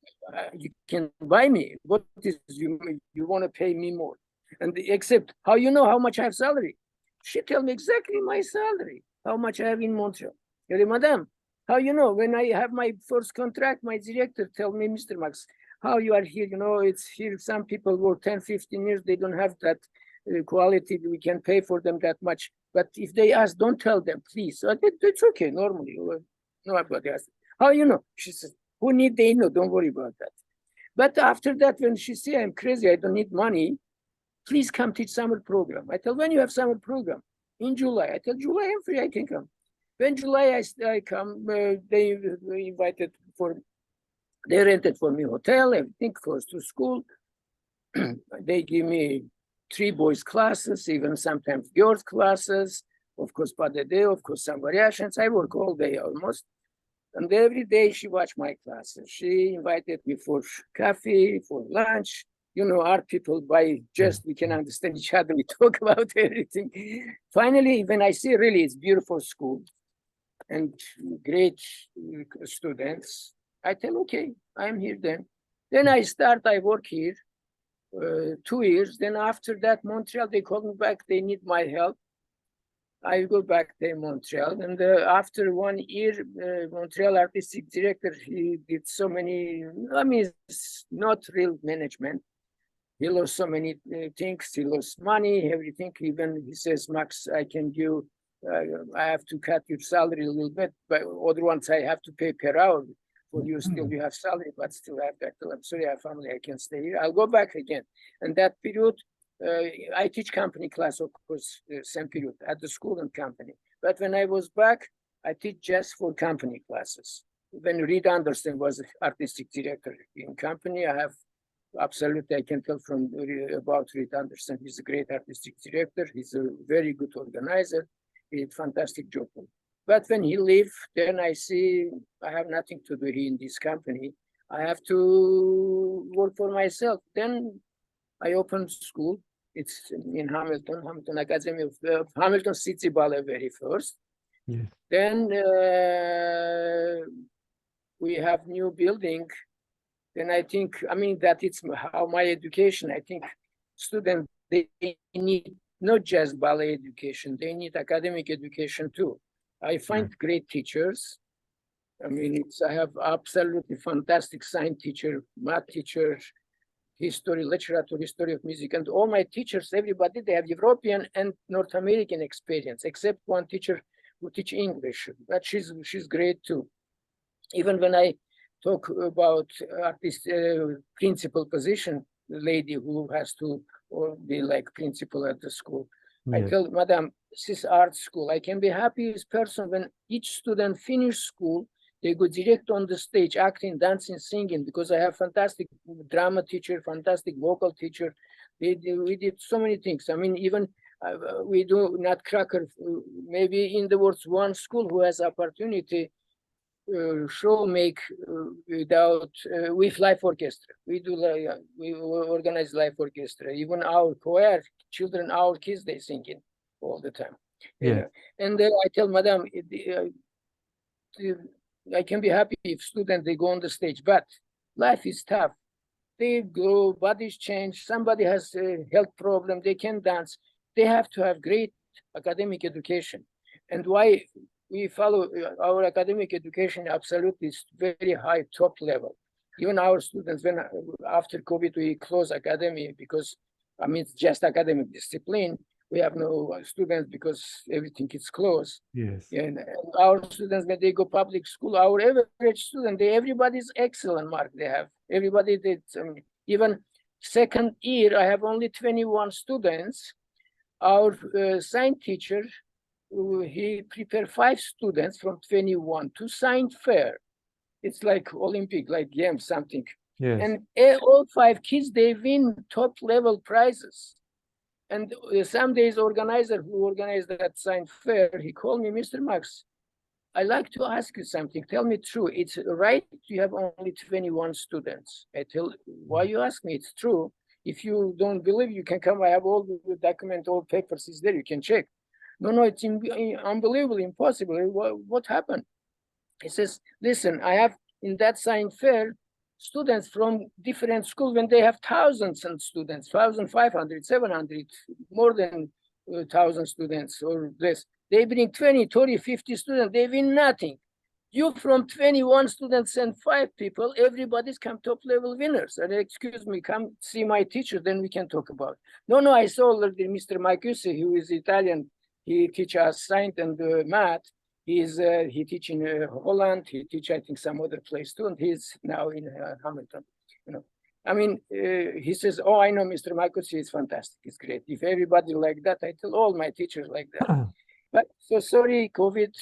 Speaker 3: you can buy me. What is, you want to pay me more? And except, how you know how much I have salary? She tell me exactly my salary, how much I have in Montreal. I say, madam, how you know? When I have my first contract, my director tell me, Mr. Max, how you are here? You know, it's here, some people work 10, 15 years, they don't have that quality, we can pay for them that much. But if they ask, don't tell them, please. So it's okay, normally. Nobody asks. How you know? She says, who need they know? Don't worry about that. But after that, when she say I'm crazy, I don't need money, please come teach summer program. I tell, when you have summer program? In July. I tell, July I'm free, I can come. When July I come, they invited for, they rented for me hotel, everything close to school. They give me 3 boys classes, even sometimes girls classes, of course, by the day, of course, some variations. I work all day almost. And every day she watched my classes. She invited me for coffee, for lunch. You know, our people, by just, we can understand each other. We talk about everything. Finally, when I see really it's beautiful school and great students, I tell, okay, I'm here then. Then I work here 2 years. Then after that, Montreal, they called me back. They need my help. I go back to Montreal, and after 1 year, Montreal artistic director, he did so many, I mean, it's not real management. He lost so many things. He lost money, everything. Even he says, Max, I can give, I have to cut your salary a little bit, but other ones I have to pay per hour. For you, still you have salary, but still I have that. I'm sorry, I have family, I can stay here. I'll go back again. And that period, I teach company class, of course, same period at the school and company. But when I was back, I teach just for company classes. When Reed Anderson was artistic director in company, I have absolutely, I can tell from about Reed Anderson. He's a great artistic director. He's a very good organizer. He did a fantastic job. But when he left, then I see I have nothing to do here in this company. I have to work for myself. Then I opened school. It's in Hamilton Academy of Hamilton City Ballet very first.
Speaker 1: Yes.
Speaker 3: Then we have new building then I think, I mean, that it's how my education, I think students, they need not just ballet education, they need academic education too. I find great teachers. I mean, I have absolutely fantastic science teacher, math teacher, history, literature, history of music, and all my teachers, everybody, they have European and North American experience, except one teacher who teach English, but she's great too. Even when I talk about artist principal position, the lady who has to be like principal at the school, I tell Madam, this is art school. I can be happiest person when each student finish school, they go direct on the stage, acting, dancing, singing, because I have fantastic drama teacher, fantastic vocal teacher. We did so many things. I mean, even we do Nutcracker, maybe in the world, one school who has opportunity show make without with live orchestra. We do we organize live orchestra. Even our choir, children, our kids, they singing all the time.
Speaker 1: Yeah.
Speaker 3: And I tell Madam, I can be happy if students they go on the stage, but life is tough. They grow, bodies change. Somebody has a health problem. They can dance. They have to have great academic education. And why we follow our academic education absolutely is very high, top level. Even our students, when after COVID we close academy because I mean it's just academic discipline. We have no students because everything is closed.
Speaker 1: Yes.
Speaker 3: And our students, when they go public school, our average student, everybody's excellent mark they have. Everybody did. Even second year, I have only 21 students. Our science teacher, he prepared 5 students from 21 to science fair. It's like Olympic, like games, something.
Speaker 1: Yes.
Speaker 3: And all 5 kids, they win top level prizes. And some days organizer who organized that science fair, he called me, Mr. Max, I like to ask you something. Tell me true. It's right you have only 21 students. I tell, why you ask me? It's true. If you don't believe, you can come. I have all the document, all papers is there. You can check. No, it's unbelievable, impossible. What happened? He says, listen, I have in that science fair, students from different schools when they have thousands of students, 1,500, 700, more than 1,000 students or less. They bring 20, 30, 50 students, they win nothing. You from 21 students and 5 people, everybody's come top level winners. And excuse me, come see my teacher, then we can talk about. No, I saw already Mr. Marcusi, who is Italian. He teaches us science and math. He teach in Holland. He teach, I think, some other place too. And he's now in Hamilton. You know, I mean, he says, "Oh, I know Mr. Marcusi is fantastic. It's great. If everybody like that, I tell all my teachers like that." But so sorry, COVID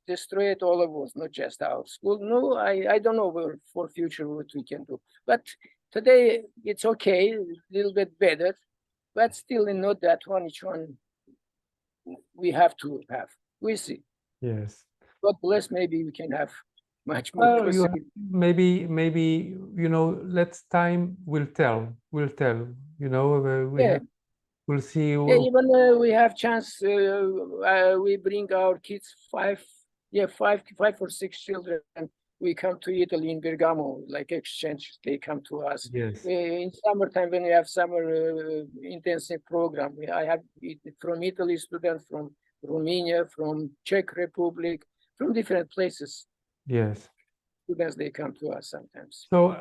Speaker 3: destroyed all of us, not just our school. No, I don't know for future what we can do. But today it's okay, a little bit better, but still not that one. Each one we have to have. We see.
Speaker 1: Yes.
Speaker 3: God bless. Maybe we can have much more.
Speaker 1: Well, maybe you know. Let's time will tell. Will tell. You know, we'll see.
Speaker 3: Yeah, even we have chance. We bring our kids 5 or 6 children. We come to Italy in Bergamo, like exchange. They come to us.
Speaker 1: Yes.
Speaker 3: In summertime, when we have summer intensive program, I have from Italy students, from Romania, from Czech Republic, from different places.
Speaker 1: Yes.
Speaker 3: Students, they come to us sometimes.
Speaker 1: So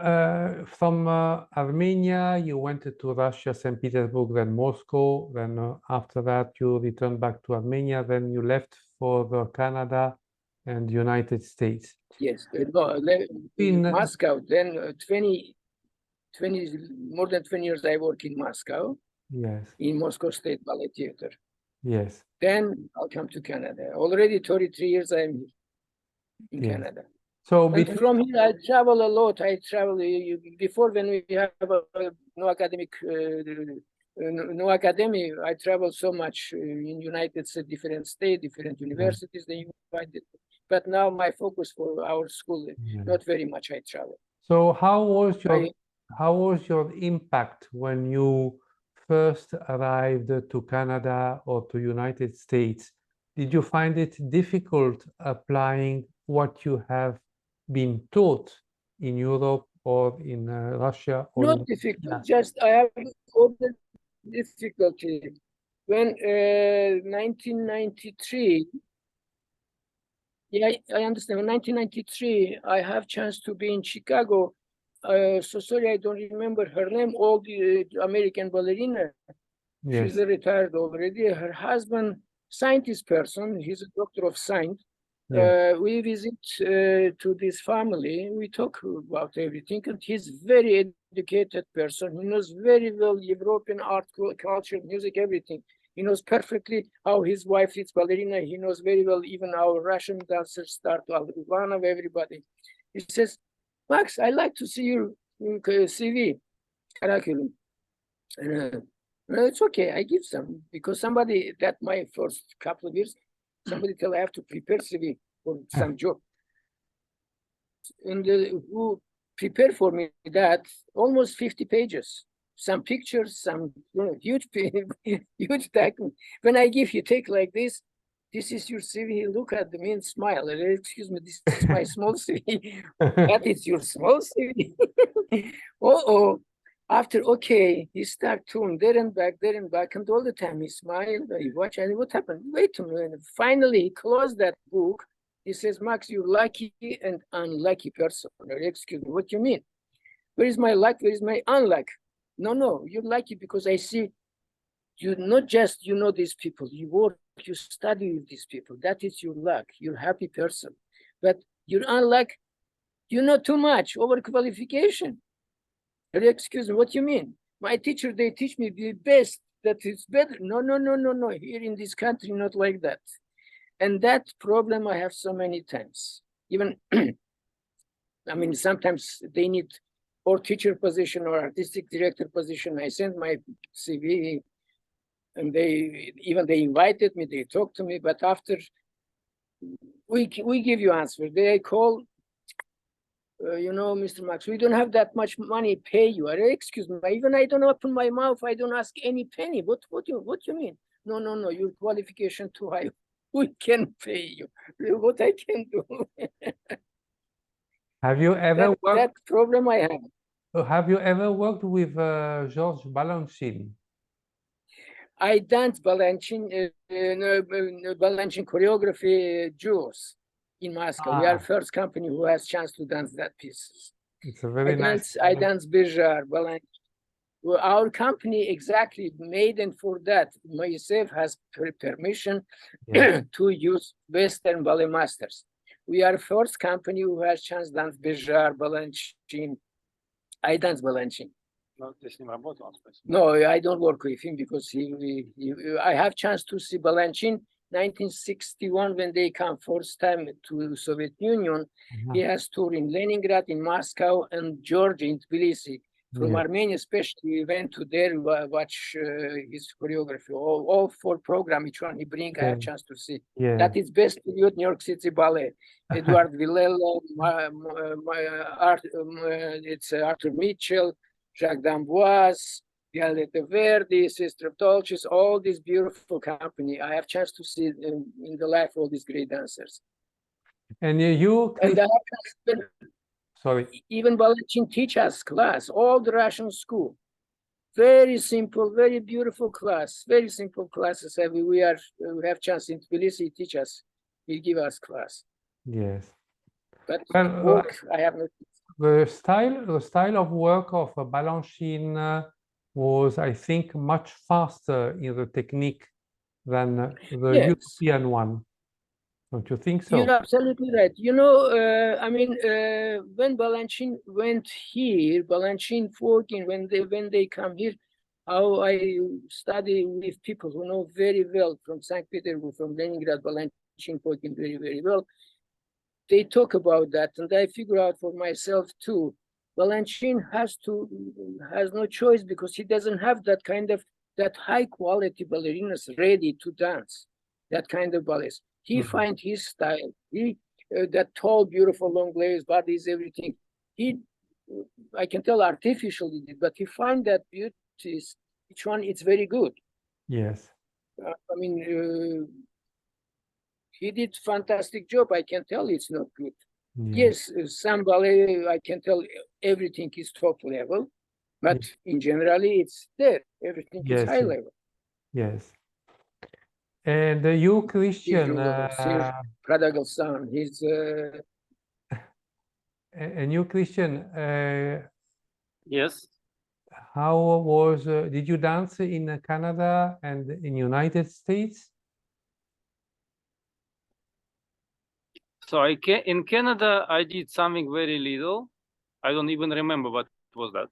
Speaker 1: from Armenia, you went to Russia, St. Petersburg, then Moscow. Then after that, you returned back to Armenia. Then you left for Canada and United States.
Speaker 3: Yes, no, in Moscow. Then more than 20 years I work in Moscow.
Speaker 1: Yes.
Speaker 3: In Moscow State Ballet Theater.
Speaker 1: Yes.
Speaker 3: Then I'll come to Canada. Already 33 years I'm here in Canada.
Speaker 1: So
Speaker 3: from here I travel a lot. I travel before when we have no academy. I travel so much in United States, different states, different universities. They invited. But now my focus for our school, not very much I travel.
Speaker 1: So how was your impact when you first arrived to Canada or to United States? Did you find it difficult applying what you have been taught in Europe or in Russia or
Speaker 3: Not
Speaker 1: in
Speaker 3: difficult,
Speaker 1: China?
Speaker 3: just I have other difficulty. When 1993, yeah, I understand. In 1993, I have chance to be in Chicago. So sorry, I don't remember her name. All the American ballerina. She's
Speaker 1: Yes,
Speaker 3: retired already. Her husband, scientist person. He's a doctor of science.
Speaker 1: yes,
Speaker 3: We visit to this family. We talk about everything, and he's very educated person. He knows very well European art, culture, music, everything. He knows perfectly how his wife is ballerina. He knows very well even our Russian dancers start, one of everybody. He says, Max, I like to see your CV, curriculum. And it's okay, I give some, because somebody, that my first couple of years, somebody tell I have to prepare CV for some job. And who prepared for me that almost 50 pages, some pictures, some huge, huge document. When I give you take like this is your CV, look at me and smile. Excuse me, this is my small CV. That is your small CV. Oh, after, okay, he start turn there and back, and all the time he smiled, he watched, and what happened? Wait a minute. Finally, he closed that book. He says, Max, you're lucky and unlucky person. Excuse me, what do you mean? Where is my luck? Where is my unluck? No, you're lucky because I see you not just, you know these people, you work, you study with these people. That is your luck. You're a happy person. But your unluck, you know too much, overqualification. Excuse me, what do you mean? My teacher, they teach me the best, that it's better. No. Here in this country, not like that. And that problem I have so many times. Even, I mean, sometimes they need or teacher position or artistic director position. I send my CV and they invited me, they talked to me, but after we give you answer, they call, you know, Mr. Max, we don't have that much money pay you. Excuse me, even I don't open my mouth, I don't ask any penny. What you mean? No, your qualification too high. We can pay you. What I can do.
Speaker 1: Have you ever
Speaker 3: that
Speaker 1: worked?
Speaker 3: problem I have.
Speaker 1: Have you ever worked with George Balanchine?
Speaker 3: I dance Balanchine, Balanchine choreography jewels in Moscow. We are first company who has chance to dance that piece.
Speaker 1: It's a very nice.
Speaker 3: I dance Bijar, Balanchine. Well, our company exactly made and for that. Moiseev has permission to use Western ballet masters. We are first company who has chance to dance Bijar, Balanchine. I dance Balanchine. No, I don't work with him because I have chance to see Balanchine 1961 when they come first time to Soviet Union. He has tour in Leningrad, in Moscow, and Georgia, in Tbilisi. From Armenia, especially, we went to there watch his choreography. All four program, each one he bring, I have chance to see. That is best period, New York City Ballet. Edward Villello, it's Arthur Mitchell, Jacques d'Amboise, Violette Verdi, Sister of Dolces, all this beautiful company. I have chance to see in the life all these great dancers.
Speaker 1: And you
Speaker 3: and
Speaker 1: sorry.
Speaker 3: Even Balanchine teach us class, all the Russian school. Very simple, very beautiful class, very simple classes. We have chance in Tbilisi, teach us, he give us class.
Speaker 1: Yes.
Speaker 3: But work, I have not.
Speaker 1: The style of work of Balanchine was, I think, much faster in the technique than the European one. Don't you think so?
Speaker 3: You're absolutely right. You know, I mean, when Balanchine went here, Balanchine working, when they come here, how I study with people who know very well from St. Petersburg, from Leningrad, Balanchine working very, very well. They talk about that, and I figure out for myself too. Balanchine has no choice because he doesn't have that high quality ballerinas ready to dance, that kind of ballets. He find his style. That tall, beautiful, long legs, bodies, everything. I can tell artificially, but he find that beauty. Each one, it's very good.
Speaker 1: Yes.
Speaker 3: I mean, he did fantastic job. I can tell it's not good. Yes, some ballet, I can tell everything is top level, but in generally it's there. Everything is high level.
Speaker 1: Yes. And you, Kristian,
Speaker 3: Prodigal Son, he's
Speaker 1: and you, Kristian,
Speaker 2: yes.
Speaker 1: how was, did you dance in Canada and in United States?
Speaker 2: So in Canada, I did something very little. I don't even remember what was that.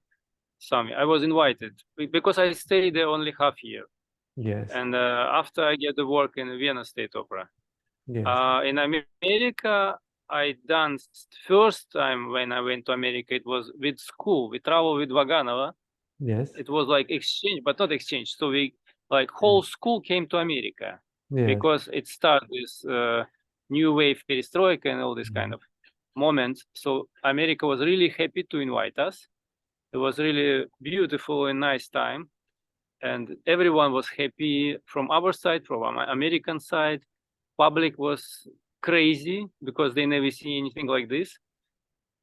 Speaker 2: Something. I was invited because I stayed there only half year.
Speaker 1: Yes.
Speaker 2: And after I get the work in Vienna State Opera.
Speaker 1: Yes.
Speaker 2: In America, I danced first time when I went to America. It was with school. We traveled with Vaganova.
Speaker 1: Yes.
Speaker 2: It was like exchange, but not exchange. So we like whole school came to America because it started this new wave perestroika and all this kind of moments. So America was really happy to invite us. It was really beautiful and nice time. And everyone was happy from our side, from our American side. Public was crazy because they never see anything like this.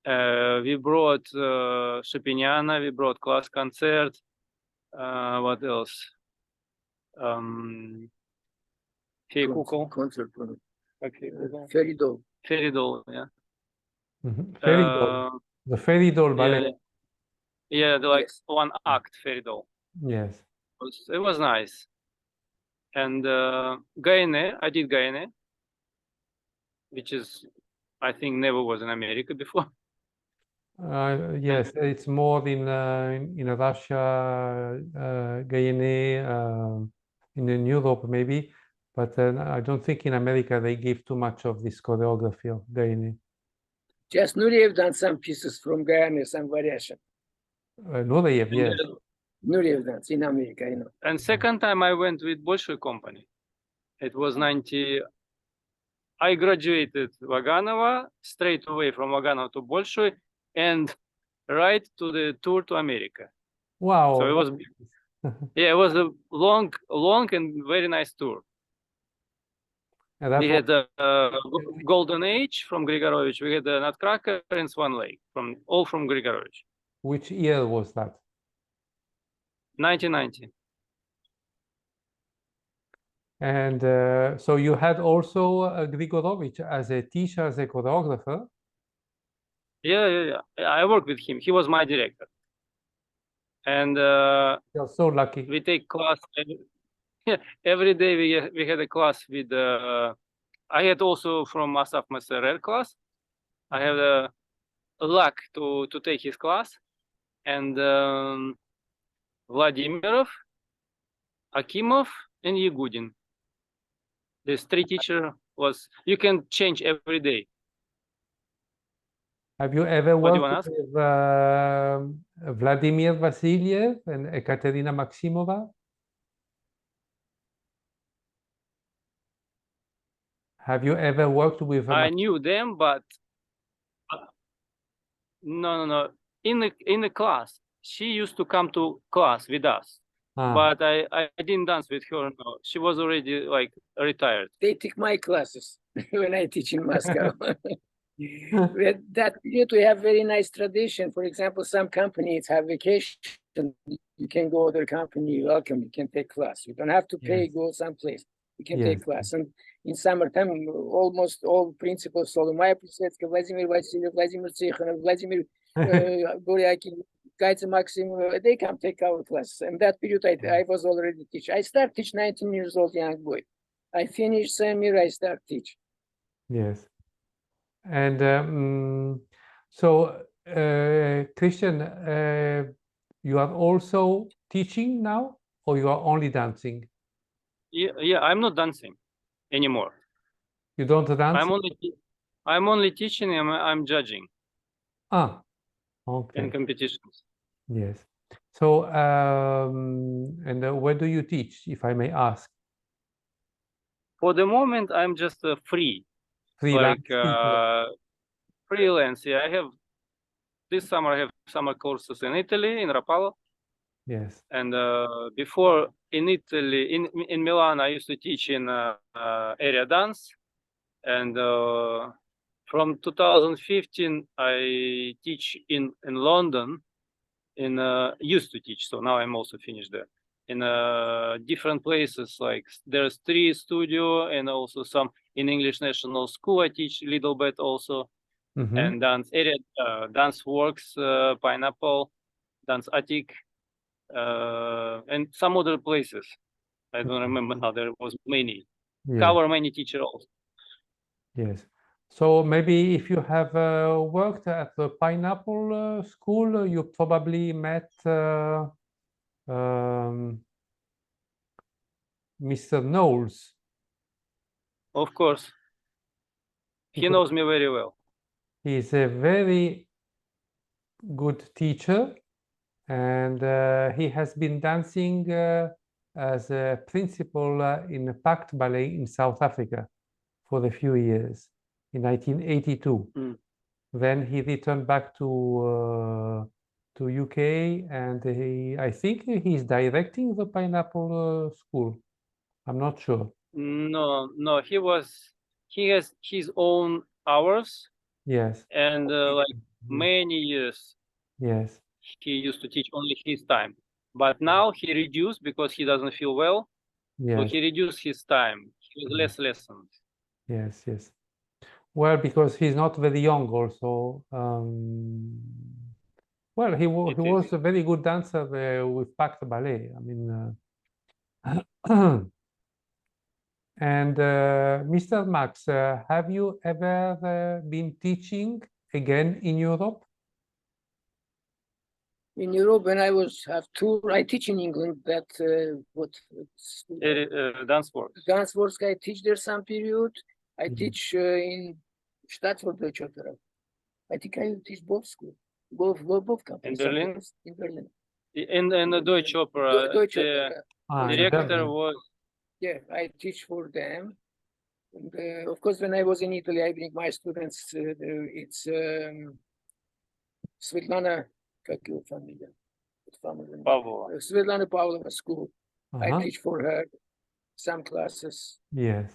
Speaker 2: We brought Chopiniana, we brought class concert. What else? Fairy Kukol.
Speaker 3: concert.
Speaker 2: Fairy Doll. Fairy Doll, yeah.
Speaker 1: Fairy Doll. The Fairy Doll ballet.
Speaker 2: Yeah, like one act Fairy Doll.
Speaker 1: Yes.
Speaker 2: It was nice. And Gaine, I did Gaine, which is, I think, never was in America before.
Speaker 1: Yes, it's more in Russia, Guyana, in Europe maybe, but I don't think in America they give too much of this choreography of Guyana.
Speaker 3: Just Nureyev done some pieces from Guyana, some variation.
Speaker 1: Nureyev, yes.
Speaker 3: Nureyev dance in America, you know.
Speaker 2: And second time I went with Bolshoi company. It was 90. I graduated Vaganova, straight away from Vaganova to Bolshoi, and right to the tour to America.
Speaker 1: Wow.
Speaker 2: So it was, it was a long and very nice tour. And we had Golden Age from Grigorovich. We had the Nutcracker and Swan Lake all from Grigorovich.
Speaker 1: Which year was that?
Speaker 2: 1990.
Speaker 1: And so you had also Grigorovich as a teacher, as a choreographer?
Speaker 2: Yeah. I worked with him. He was my director. And
Speaker 1: you're so lucky.
Speaker 2: We take class. Every day we had a class with. I had also from Asaf Messerer class. I had a luck to take his class, and Vladimirov, Akimov, and Yegudin. These three teachers was. You can change every day.
Speaker 1: Have you ever worked with Vladimir Vasiliev and Ekaterina Maximova? Have you ever worked with?
Speaker 2: I knew them, but no. In the class, she used to come to class with us, but I didn't dance with her. No, she was already like retired.
Speaker 3: They took my classes when I teach in Moscow. With that period, we have very nice tradition. For example, some companies have vacation. You can go to the company, welcome, you can take class. You don't have to pay, go someplace. You can take class. And in summertime, almost all principals, Solomaya Plisetska, Vladimir Vasilyev, Vladimir Tsikhanov, Vladimir Goryakin, Gaitza Maxim, they come take our class. And that period, I was already teaching. I started teach 19 years old young boy. I finished same year, I start teach.
Speaker 1: Yes. And so, Kristian, you are also teaching now, or you are only dancing?
Speaker 2: Yeah, I'm not dancing anymore.
Speaker 1: You don't dance?
Speaker 2: I'm only teaching and I'm judging.
Speaker 1: Okay.
Speaker 2: In competitions.
Speaker 1: Yes. So, and where do you teach, if I may ask?
Speaker 2: For the moment, I'm just free.
Speaker 1: Freelance.
Speaker 2: Like freelance. Yeah, I have this summer. I have summer courses in Italy, in Rapallo.
Speaker 1: Yes.
Speaker 2: And before in Italy, in Milan, I used to teach in area dance. And From 2015, I teach in London. Used to teach, so now I'm also finished there. In different places, like there's 3 studio and also some in English National School. I teach a little bit also, and dance area, dance works, Pineapple, dance attic, and some other places. I don't remember now. There was many. Cover many teachers also.
Speaker 1: Yes. So maybe if you have worked at the Pineapple School, you probably met Mr. Knowles.
Speaker 2: Of course. He knows me very well.
Speaker 1: He's a very good teacher, and he has been dancing as a principal in Pact Ballet in South Africa for a few years in 1982. Then he returned back to UK, and I think he's directing the Pineapple School. I'm not sure.
Speaker 2: No, he has his own hours.
Speaker 1: Yes.
Speaker 2: And like many years,
Speaker 1: yes,
Speaker 2: he used to teach only his time. But now he reduced because he doesn't feel well.
Speaker 1: Yes.
Speaker 2: So he reduced his time. He has less lessons.
Speaker 1: Yes, yes. Well, because he's not very young also. Well, he was a very good dancer with Pact Ballet. I mean, and Mr. Max, have you ever been teaching again in Europe?
Speaker 3: In Europe, when I I teach in England. That
Speaker 2: Dance works.
Speaker 3: Dance works. I teach there some period. I teach in Stadtfurt Deutsche Opera. I think I teach both schools, both companies.
Speaker 2: In Berlin.
Speaker 3: In Berlin.
Speaker 2: In the Deutsche Opera.
Speaker 3: Deutsche
Speaker 2: the
Speaker 3: Opera.
Speaker 2: Director was.
Speaker 3: Yeah, I teach for them. And, of course, when I was in Italy, I bring my students. It's Svetlana. Как ее фамилия?
Speaker 2: Pavlova.
Speaker 3: Svetlana Pavlova School. I teach for her some classes.
Speaker 1: Yes.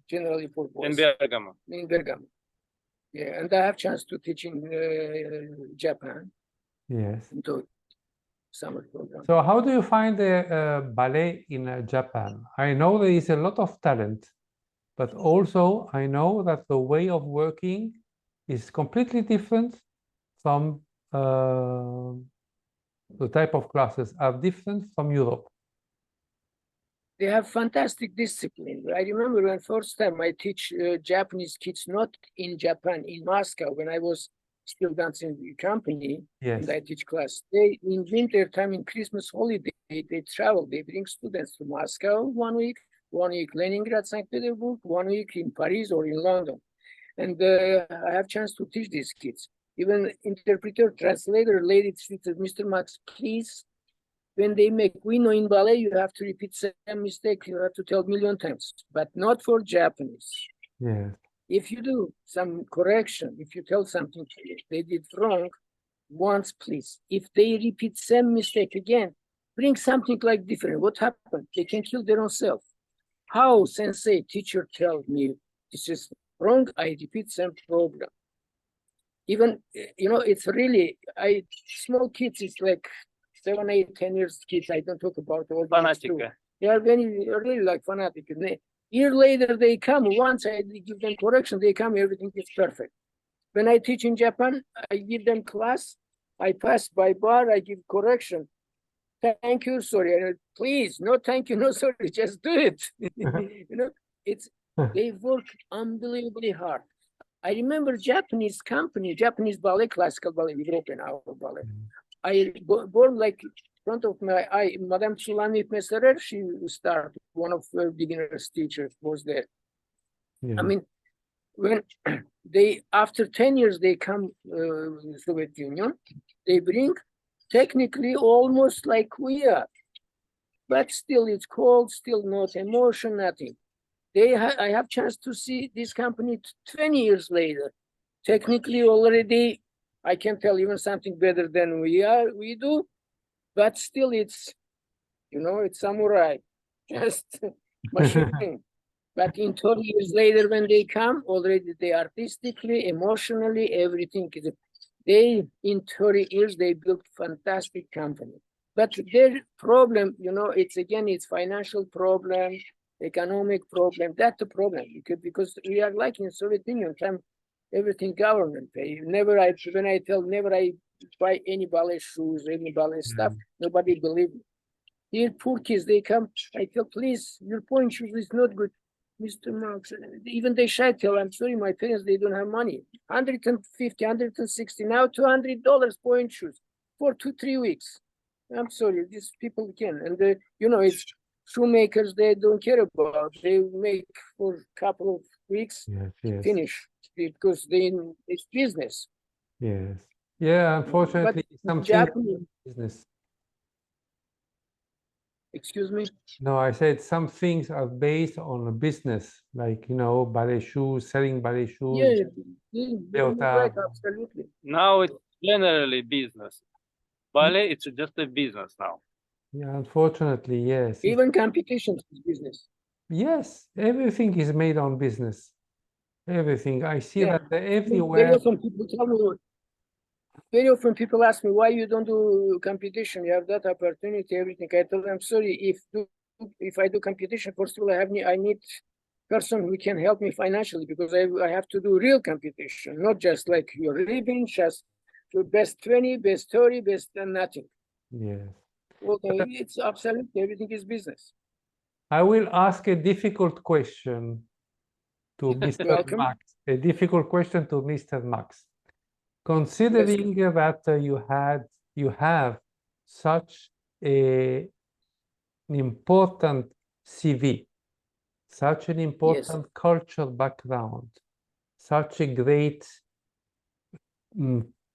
Speaker 3: Generally for boys.
Speaker 2: In Bergamo.
Speaker 3: In Bergamo. Yeah, and I have chance to teach in Japan.
Speaker 1: Yes.
Speaker 3: Into summer program.
Speaker 1: So how do you find the ballet in Japan? I know there is a lot of talent, but also I know that the way of working is completely different from the type of classes are different from Europe.
Speaker 3: They have fantastic discipline. I remember when first time I teach Japanese kids, not in Japan, in Moscow, when I was still dancing company,
Speaker 1: yes.
Speaker 3: And I teach class. They, in winter time, in Christmas holiday, they travel. They bring students to Moscow 1 week, 1 week Leningrad, St. Petersburg, 1 week in Paris or in London. And I have chance to teach these kids. Even interpreter, translator, lady said, Mr. Max, please, when they make, we know in ballet, you have to repeat same mistake, you have to tell million times, but not for Japanese.
Speaker 1: Yes.
Speaker 3: If you do some correction, if you tell something they did wrong, once, please. If they repeat same mistake again, bring something like different. What happened? They can kill their own self. How sensei, teacher tell me this is wrong, I repeat same program. Even, it's really, small kids, it's like 7, 8, 10 years kids. I don't talk about all
Speaker 2: Fanatic.
Speaker 3: They are really like fanatic. And a year later, they come. Once I give them correction, they come, everything is perfect. When I teach in Japan, I give them class. I pass by bar, I give correction. Thank you, sorry. Please, no thank you, no sorry, just do it. They work unbelievably hard. I remember Japanese company, Japanese ballet, classical ballet, European our ballet. I born like in front of my eye, Madame Sulani Messerer, she started, one of the beginners teachers was there. Yeah. I mean, when they, after 10 years, they come Soviet Union, they bring technically almost like we are, but still it's cold, still not emotion, nothing. I have chance to see this company 20 years later. Technically already, I can tell even something better than we do, but still it's, it's samurai, just machine. But in 30 years later, when they come, already they artistically, emotionally, everything is. They, in 30 years, they built fantastic company. But their problem, it's financial problem, economic problem. That's the problem because we are like in Soviet Union time, everything government pay. Never I buy any ballet shoes, any ballet stuff, nobody believe me. Here, poor kids, they come. I tell, please, your point shoes is not good. Mr. Marx, even they shy tell, I'm sorry, my parents, they don't have money. 150, 160, now $200 point shoes for 2-3 weeks. I'm sorry, these people can. And, it's shoemakers, they don't care about. They make for a couple of weeks, finish, because it's business.
Speaker 1: Yes. Yeah, unfortunately, something business.
Speaker 3: Excuse me?
Speaker 1: No, I said some things are based on a business, like, ballet shoes, selling ballet shoes.
Speaker 3: Yeah, right, absolutely.
Speaker 2: Now it's generally business. Ballet, it's just a business now.
Speaker 1: Yeah, unfortunately, yes.
Speaker 3: Even competition is business.
Speaker 1: Yes, everything is made on business. Everything. I see that everywhere.
Speaker 3: Very often people ask me, why you don't do competition? You have that opportunity, everything. I tell them, I'm sorry, if I do competition, first of all, I need person who can help me financially because I have to do real competition, not just like your ribbon, just the best 20, best 30, best and nothing.
Speaker 1: Yes.
Speaker 3: Well, it's absolutely, everything is business.
Speaker 1: I will ask a difficult question to Mr. Max. A difficult question to Mr. Max. Considering that you have such an important CV, such an important cultural background, such a great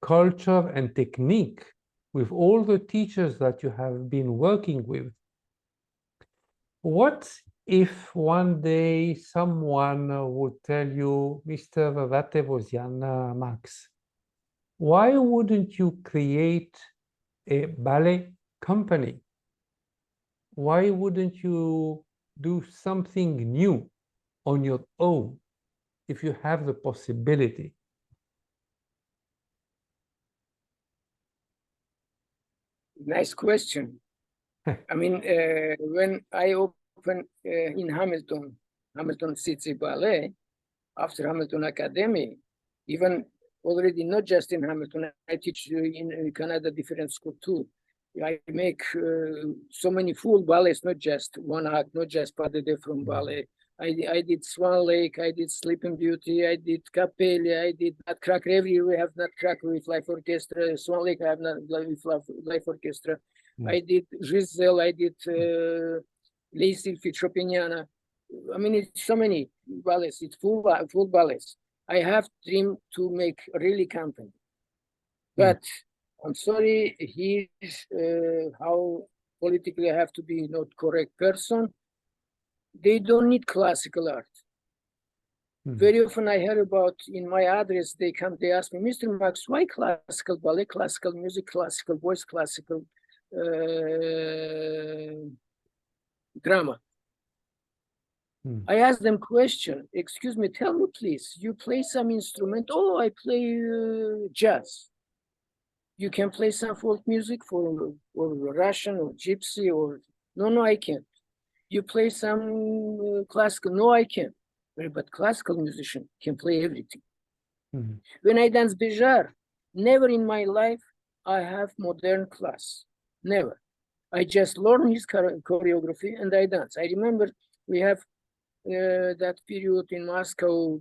Speaker 1: culture and technique with all the teachers that you have been working with, what if one day someone would tell you, Mr. Ratevossian, Max, why wouldn't you create a ballet company? Why wouldn't you do something new on your own if you have the possibility?
Speaker 3: Nice question. I mean, when I opened in Hamilton City Ballet, after Hamilton Academy, even already not just in Hamilton, I teach in Canada different school too. I make so many full ballets, not just one act, not just pas de deux from ballet. I did Swan Lake, I did Sleeping Beauty, I did Capelli, I did Nutcracker. Every year we have Nutcracker with live orchestra. Swan Lake I have not with live orchestra. I did Giselle, I did Les Sylphides, Chopiniana. I mean, it's so many ballets. It's full ballets. I have dream to make really company, but I'm sorry. Here's how politically I have to be not correct person. They don't need classical art. Very often I hear about in my address, they ask me, Mr. Max, why classical ballet, classical music, classical voice, classical drama? I ask them question, excuse me, tell me please, you play some instrument? Oh, I play jazz. You can play some folk music or Russian or Gypsy or, no, I can't. You play some classical? No, I can't. But classical musician can play everything. When I dance Bejar, never in my life I have modern class, never. I just learn his choreography and I dance. I remember we have that period in Moscow,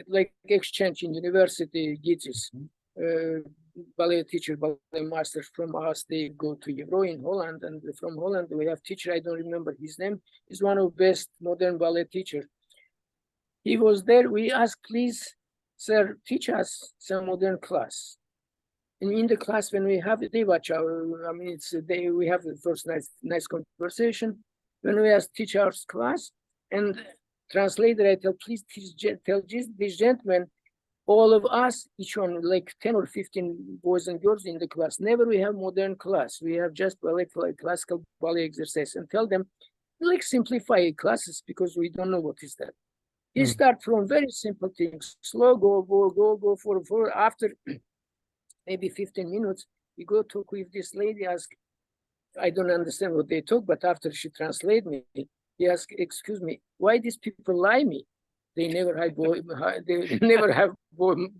Speaker 3: like exchange in university, GITIS, ballet teacher, ballet masters from us, they go to Euro in Holland, and from Holland we have teacher, I don't remember his name, he's one of best modern ballet teacher. He was there, we asked, please, sir, teach us some modern class. And in the class, when we have they watch our, I mean, we have the first nice conversation. When we teach our class, and translator, I tell, please tell this gentleman, all of us, each one, like 10 or 15 boys and girls in the class, never we have modern class. We have just ballet, classical ballet exercise, and tell them, like simplify classes because we don't know what is that. You start from very simple things, slow, go for after maybe 15 minutes, you go talk with this lady, ask, I don't understand what they talk, but after she translate me, he ask, excuse me, why these people lie me? They never have they never have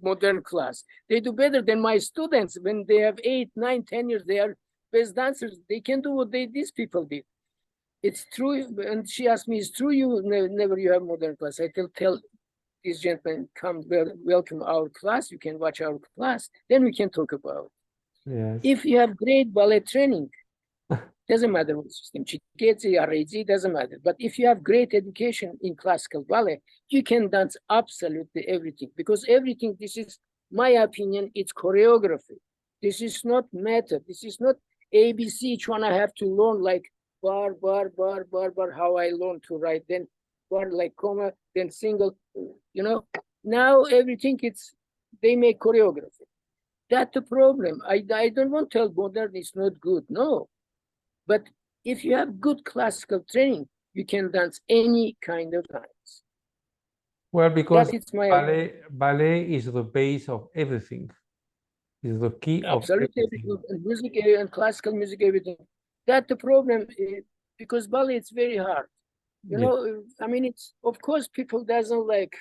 Speaker 3: modern class. They do better than my students when they have 8, 9, 10 years. They are best dancers. They can do what these people did. It's true. And she asked me, it's true you never you have modern class. I tell this gentleman, come welcome our class. You can watch our class. Then we can talk about it.
Speaker 1: Yes.
Speaker 3: If you have great ballet training, doesn't matter what system, Chiketsi, Arezi, doesn't matter. But if you have great education in classical ballet, you can dance absolutely everything. Because everything, this is my opinion, it's choreography. This is not method. This is not ABC, each one I have to learn like bar, how I learn to write, then bar like comma, then single, you know. Now everything, they make choreography. That's the problem. I don't want to tell modern is not good, no. But if you have good classical training, you can dance any kind of dance.
Speaker 1: Well, because
Speaker 3: ballet
Speaker 1: is the base of everything. Is the key
Speaker 3: absolutely
Speaker 1: of everything.
Speaker 3: And music and classical music, everything. That's the problem, because ballet is very hard. You know, I mean, it's, of course, people doesn't like,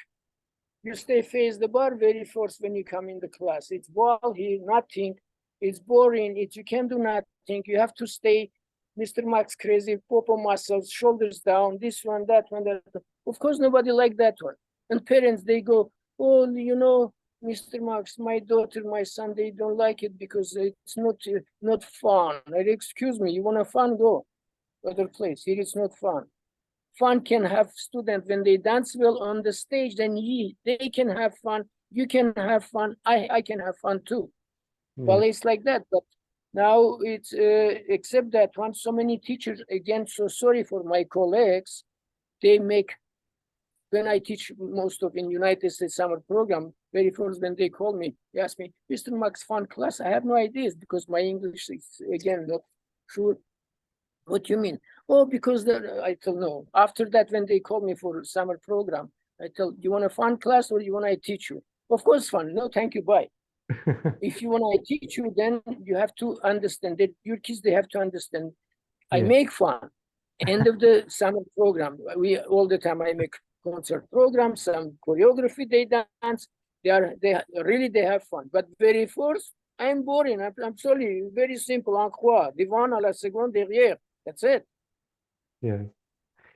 Speaker 3: you stay face the bar very first when you come in the class. It's ball here, nothing. It's boring. You can do nothing. You have to stay Mr. Max crazy, popo muscles, shoulders down, this one, that one, that one. Of course, nobody like that one. And parents, they go, oh, you know, Mr. Max, my daughter, my son, they don't like it because it's not fun. Like, excuse me, you want a fun, go other place. Here it's not fun. Fun can have students when they dance well on the stage, then they can have fun. You can have fun. I can have fun too. Ballet is like that, but now it's except that one, so many teachers, again, so sorry for my colleagues, they make, when I teach most of in United States summer program, very first when they call me, they ask me, Mr. Max, fun class? I have no ideas because my English is, again, not sure. What do you mean? Oh, because I tell no. After that, when they call me for summer program, I tell, you want a fun class or you want I teach you? Of course, fun. No, thank you, bye. If you want I teach you, then you have to understand that your kids, they have to understand. I make fun. End of the summer program, all the time I make concert programs, some choreography, they dance. They have fun. But very first, I'm boring. I'm sorry, very simple. En croix, devant à la seconde derrière. That's it.
Speaker 1: Yeah.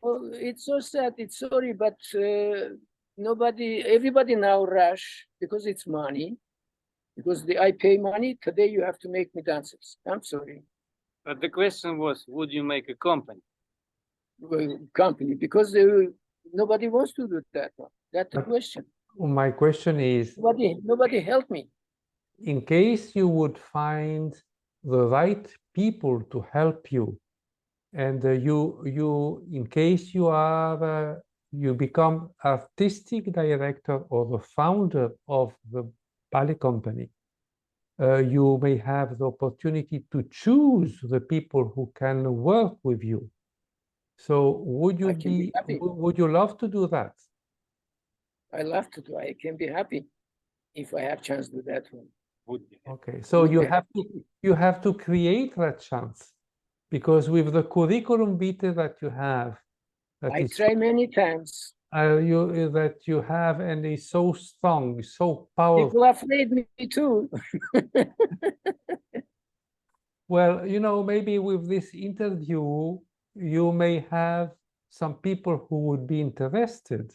Speaker 3: Well, it's so sad. It's sorry, but everybody now rush because it's money. Because I pay money, today you have to make me dancers. I'm sorry.
Speaker 2: But the question was, would you make a company?
Speaker 3: Well, company, because nobody wants to do that one. That's the question.
Speaker 1: My question is,
Speaker 3: nobody help me.
Speaker 1: In case you would find the right people to help you, and in case you become artistic director or the founder of the ballet company, you may have the opportunity to choose the people who can work with you. So would you love to do that?
Speaker 3: I love to do. I can be happy if I have chance to do that one.
Speaker 1: Okay, so you have to create that chance, because with the curriculum vitae that you have,
Speaker 3: I try many times.
Speaker 1: That you have, and is so strong, so powerful.
Speaker 3: People are afraid me too.
Speaker 1: Well, you know, maybe with this interview, you may have some people who would be interested.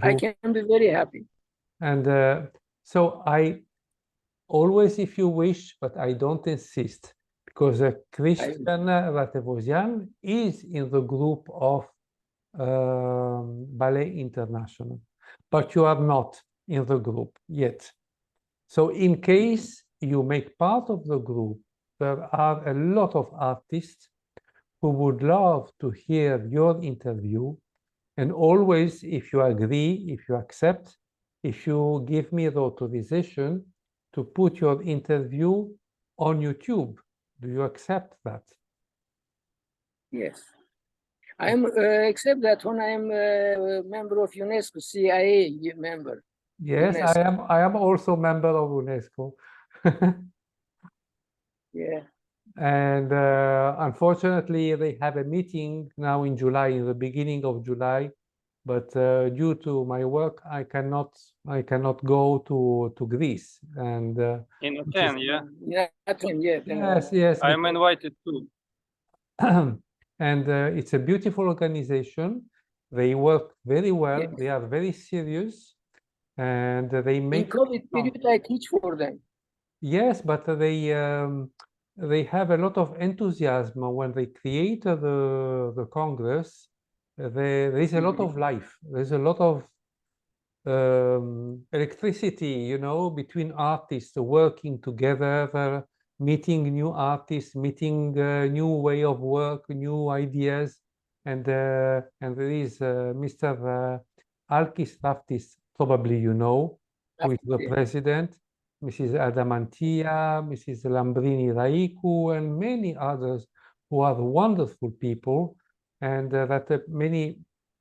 Speaker 3: I can be very happy.
Speaker 1: And so I always, if you wish, but I don't insist, because Kristian Ratevossian is in the group of Ballet International, but you are not in the group yet. So in case you make part of the group, there are a lot of artists who would love to hear your interview. And always, if you agree, if you accept, if you give me the authorization to put your interview on YouTube, do you accept that?
Speaker 3: Yes. I'm except that when I'm a member of UNESCO, CIA member.
Speaker 1: Yes,
Speaker 3: UNESCO.
Speaker 1: I am also member of UNESCO.
Speaker 3: Yeah.
Speaker 1: And unfortunately, they have a meeting now in July, in the beginning of July. But due to my work, I cannot go to Greece. And
Speaker 2: In
Speaker 1: which
Speaker 2: Athens,
Speaker 1: is-
Speaker 2: yeah.
Speaker 3: Yeah, Athens, yeah.
Speaker 1: yes, yes,
Speaker 2: I'm
Speaker 1: because-
Speaker 2: invited too.
Speaker 1: and it's a beautiful organization. They work very well.
Speaker 3: Yes.
Speaker 1: They are very serious, and they
Speaker 3: In
Speaker 1: make.
Speaker 3: COVID period, I teach for them.
Speaker 1: Yes, but they have a lot of enthusiasm when they create the Congress. There is a lot of life. There's a lot of electricity, you know, between artists working together, meeting new artists, meeting new way of work, new ideas, and there is Mr. Alkis Raftis, probably you know, who is the
Speaker 3: Yeah.
Speaker 1: president, Mrs. Adamantia, Mrs. Lambrini Raiku, and many others who are wonderful people, and that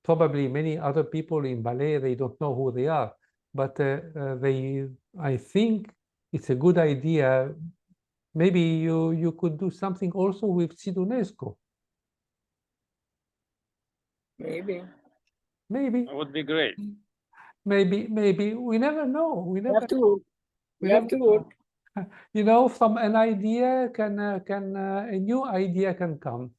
Speaker 1: probably many other people in Ballet, they don't know who they are, but I think it's a good idea. Maybe you could do something also with SIDUNESCO.
Speaker 3: Maybe.
Speaker 1: Maybe.
Speaker 2: It would be great.
Speaker 1: Maybe. We never know. We
Speaker 3: We
Speaker 1: never
Speaker 3: have to work. We have to work.
Speaker 1: You know, from an idea a new idea can come.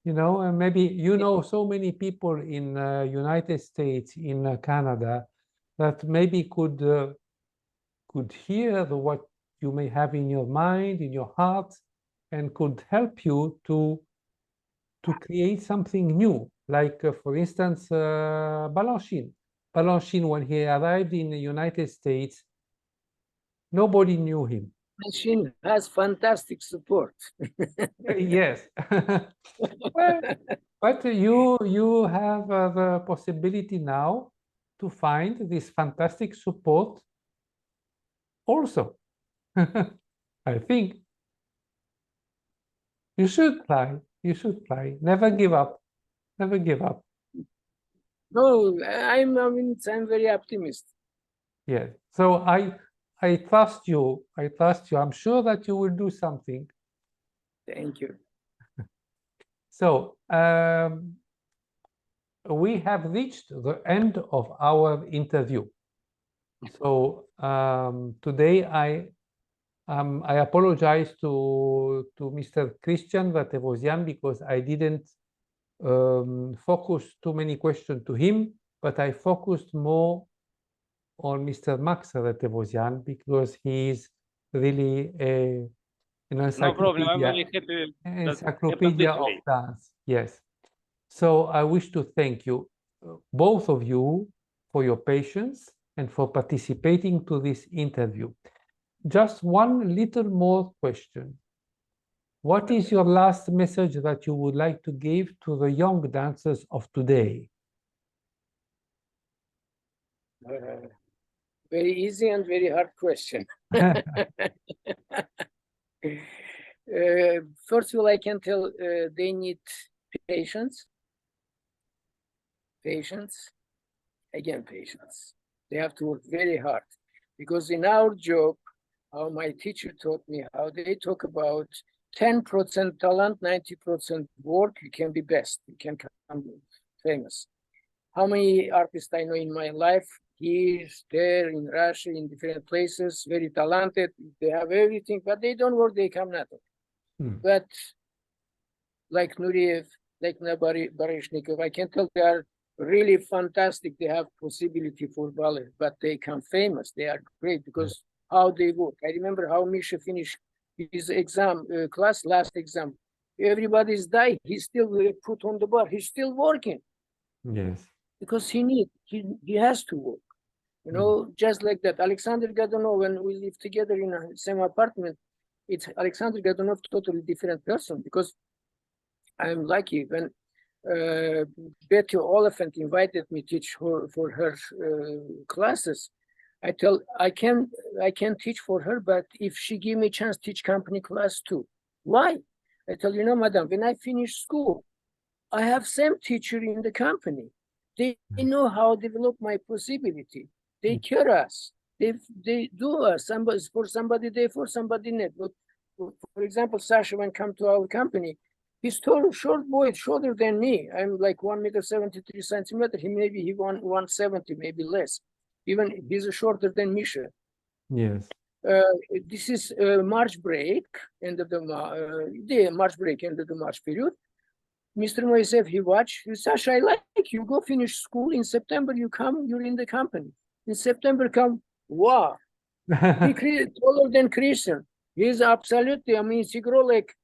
Speaker 1: You know, and maybe you know so many people in United States, in Canada, that maybe could hear what you may have in your mind, in your heart, and could help you to create something new. Like, for instance, Balanchine. Balanchine, when he arrived in the United States, nobody knew him.
Speaker 3: Machine has fantastic support.
Speaker 1: Yes. Well, but you have the possibility now to find this fantastic support also. I think you should try. You should try. Never give up. Never give up.
Speaker 3: No, I'm very optimistic.
Speaker 1: Yes. So I trust you. I trust you. I'm sure that you will do something.
Speaker 3: Thank you.
Speaker 1: So we have reached the end of our interview. So today I apologize to Mr. Kristian Ratevossian because I didn't focus too many questions to him, but I focused more on Mr. Max Ratevossian because he's really an
Speaker 2: No problem. I'm
Speaker 1: encyclopedia,
Speaker 2: very happy.
Speaker 1: encyclopedia of dance. Yes. So I wish to thank you, both of you, for your patience and for participating to this interview. Just one little more question. What is your last message that you would like to give to the young dancers of today?
Speaker 3: Very easy and very hard question. First of all, I can tell they need patience. Patience. Again, patience. They have to work very hard because in our job, how my teacher taught me, how they talk about 10% talent, 90% work, you can be best, you can become famous. How many artists I know in my life, here, there, in Russia, in different places, very talented, they have everything, but they don't work, they come nothing. But like Nureyev, like Baryshnikov, I can tell they are really fantastic. They have possibility for ballet, but they become famous. They are great because how they work. I remember how Misha finished his exam, last exam. Everybody's died. He's still put on the bar. He's still working.
Speaker 1: Yes.
Speaker 3: Because he has to work. You know, just like that. Alexander Godunov, when we live together in the same apartment, it's Alexander Godunov, totally different person because I'm lucky when Betty Oliphant invited me to teach her for her classes. I tell I can teach for her, but if she give me a chance, teach company class too. Why? I tell you, no, madam, when I finish school, I have same teacher in the company. They know how to develop my possibility. They care us. They do us. Somebody for somebody there, for somebody not. But for example, Sasha, when come to our company, he's tall, short boy, shorter than me. I'm like 1 meter 73 centimeters. He 170, maybe less. Even he's shorter than Misha.
Speaker 1: Yes.
Speaker 3: This is March break, end of the March break, end of the March period. Mr. Moisev, he watched. He said, Sasha, I like you. Go finish school. In September, you come, you're in the company. In September, come, wow. He taller than Kristian. He's absolutely, I mean, he grow like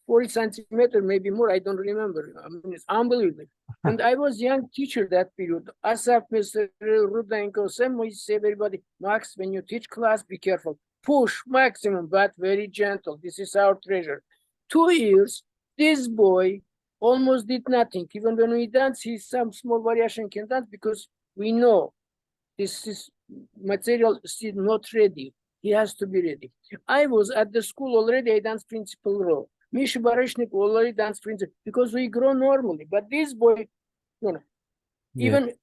Speaker 3: 40 centimeters, maybe more. I don't remember. I mean, it's unbelievable. And I was young teacher that period. Asap, Mr. Rudenko, Sam Moisev, everybody, Max, when you teach class, be careful. Push maximum, but very gentle. This is our treasure. 2 years, this boy almost did nothing. Even when we dance, he's some small variation can dance because we know this is material still not ready. He has to be ready. I was at the school already, I danced principal role. Misha Barishnik already danced principal because we grow normally. But this boy, you know, even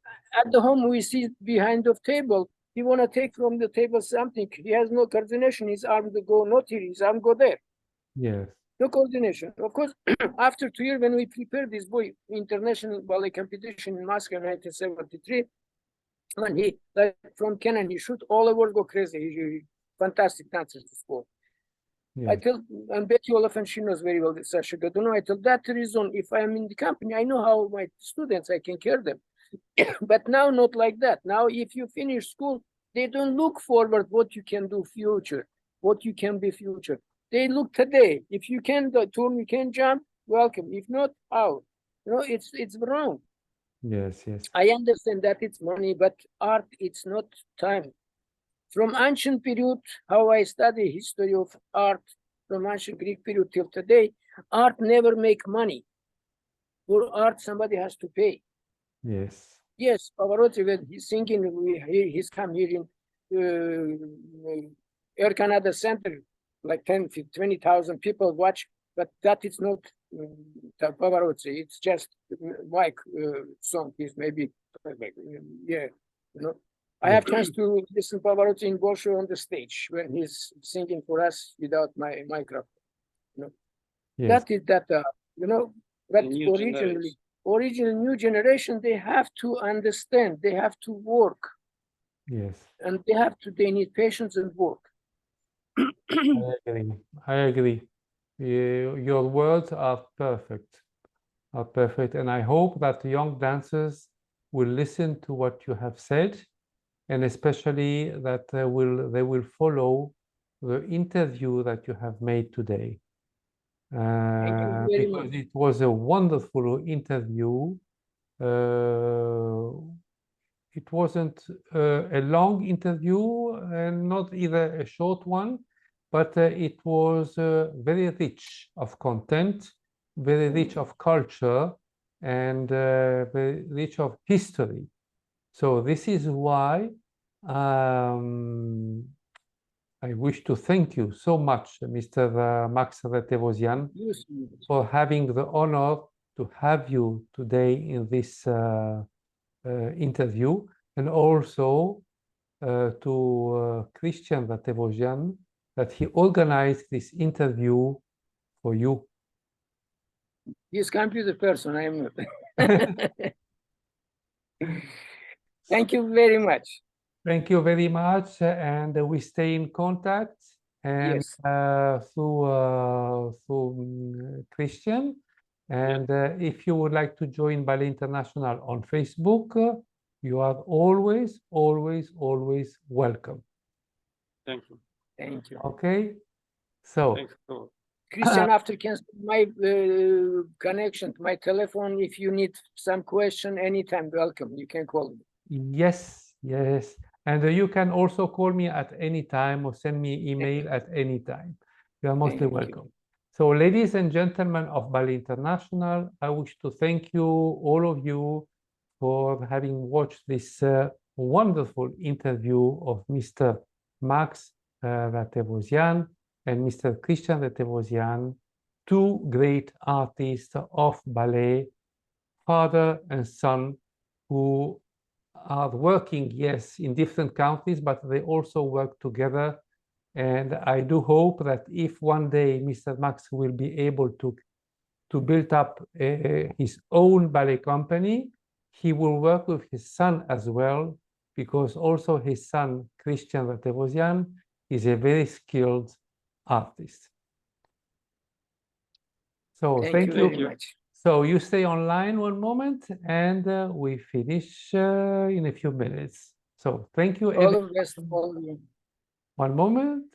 Speaker 3: at the home we see behind the table, he want to take from the table something. He has no coordination. His arm to go not here, his arm go there.
Speaker 1: Yes.
Speaker 3: No coordination. Of course, after 2 years, when we prepared this boy international ballet competition in Moscow in 1973, when he, like from Cannon, he shoot, all the world go crazy. He fantastic dancer to sport.
Speaker 1: Yes.
Speaker 3: I tell, and Betty Oliphant, she knows very well, Sasha Gaduno. I tell that reason, if I'm in the company, I know how my students, I can care them. But now, not like that. Now, if you finish school, they don't look forward what you can do future, what you can be future. They look today. If you can turn, you can jump, welcome. If not, out. You know, it's wrong.
Speaker 1: Yes, yes.
Speaker 3: I understand that it's money, but art, it's not time. From ancient period, how I study history of art, from ancient Greek period till today, art never make money. For art, somebody has to pay.
Speaker 1: Yes.
Speaker 3: Yes, Pavarotti, when he's singing, he's come here in Air Canada Center, like 10, 20,000 people watch, but that is not Pavarotti. It's just Mike song. Is maybe, yeah, you know. I have chance to listen Pavarotti in Bolshoi on the stage when he's singing for us without my microphone. You know, that is that. You know, but original new generation, they have to understand. They have to work.
Speaker 1: Yes.
Speaker 3: And they need patience and work.
Speaker 1: I agree. I agree. Your words are perfect. And I hope that young dancers will listen to what you have said, and especially that they will follow the interview that you have made today. Because it was a wonderful interview. It wasn't a long interview and not either a short one, but it was very rich of content, very rich of culture, and very rich of history. So this is why I wish to thank you so much, Mr. Max Ratevossian, for having the honor to have you today in this interview, and also to Kristian Ratevossian, that he organized this interview for you.
Speaker 3: He's computer person, I am not. Thank you very much.
Speaker 1: Thank you very much, and we stay in contact, and through Kristian. And if you would like to join Ballet International on Facebook, you are always, always, always welcome.
Speaker 2: Thank you.
Speaker 3: Thank you.
Speaker 1: Okay, so
Speaker 3: Kristian, after cancel my connection to my telephone, if you need some question anytime, welcome. You can call me.
Speaker 1: Yes, yes. And you can also call me at any time or send me email at any time. You are mostly welcome. So, ladies and gentlemen of Ballet International, I wish to thank you, all of you, for having watched this wonderful interview of Mr. Max Ratevossian and Mr. Kristian Ratevossian, two great artists of ballet father and son who are working, yes, in different countries, but they also work together. And I do hope that if one day Mr. Max will be able to build up his own ballet company, he will work with his son as well, because also his son, Kristian Ratevossian, is a very skilled artist. So thank you
Speaker 3: very much.
Speaker 1: So you stay online one moment, and we finish in a few minutes. So thank you.
Speaker 3: All of us.
Speaker 1: One moment.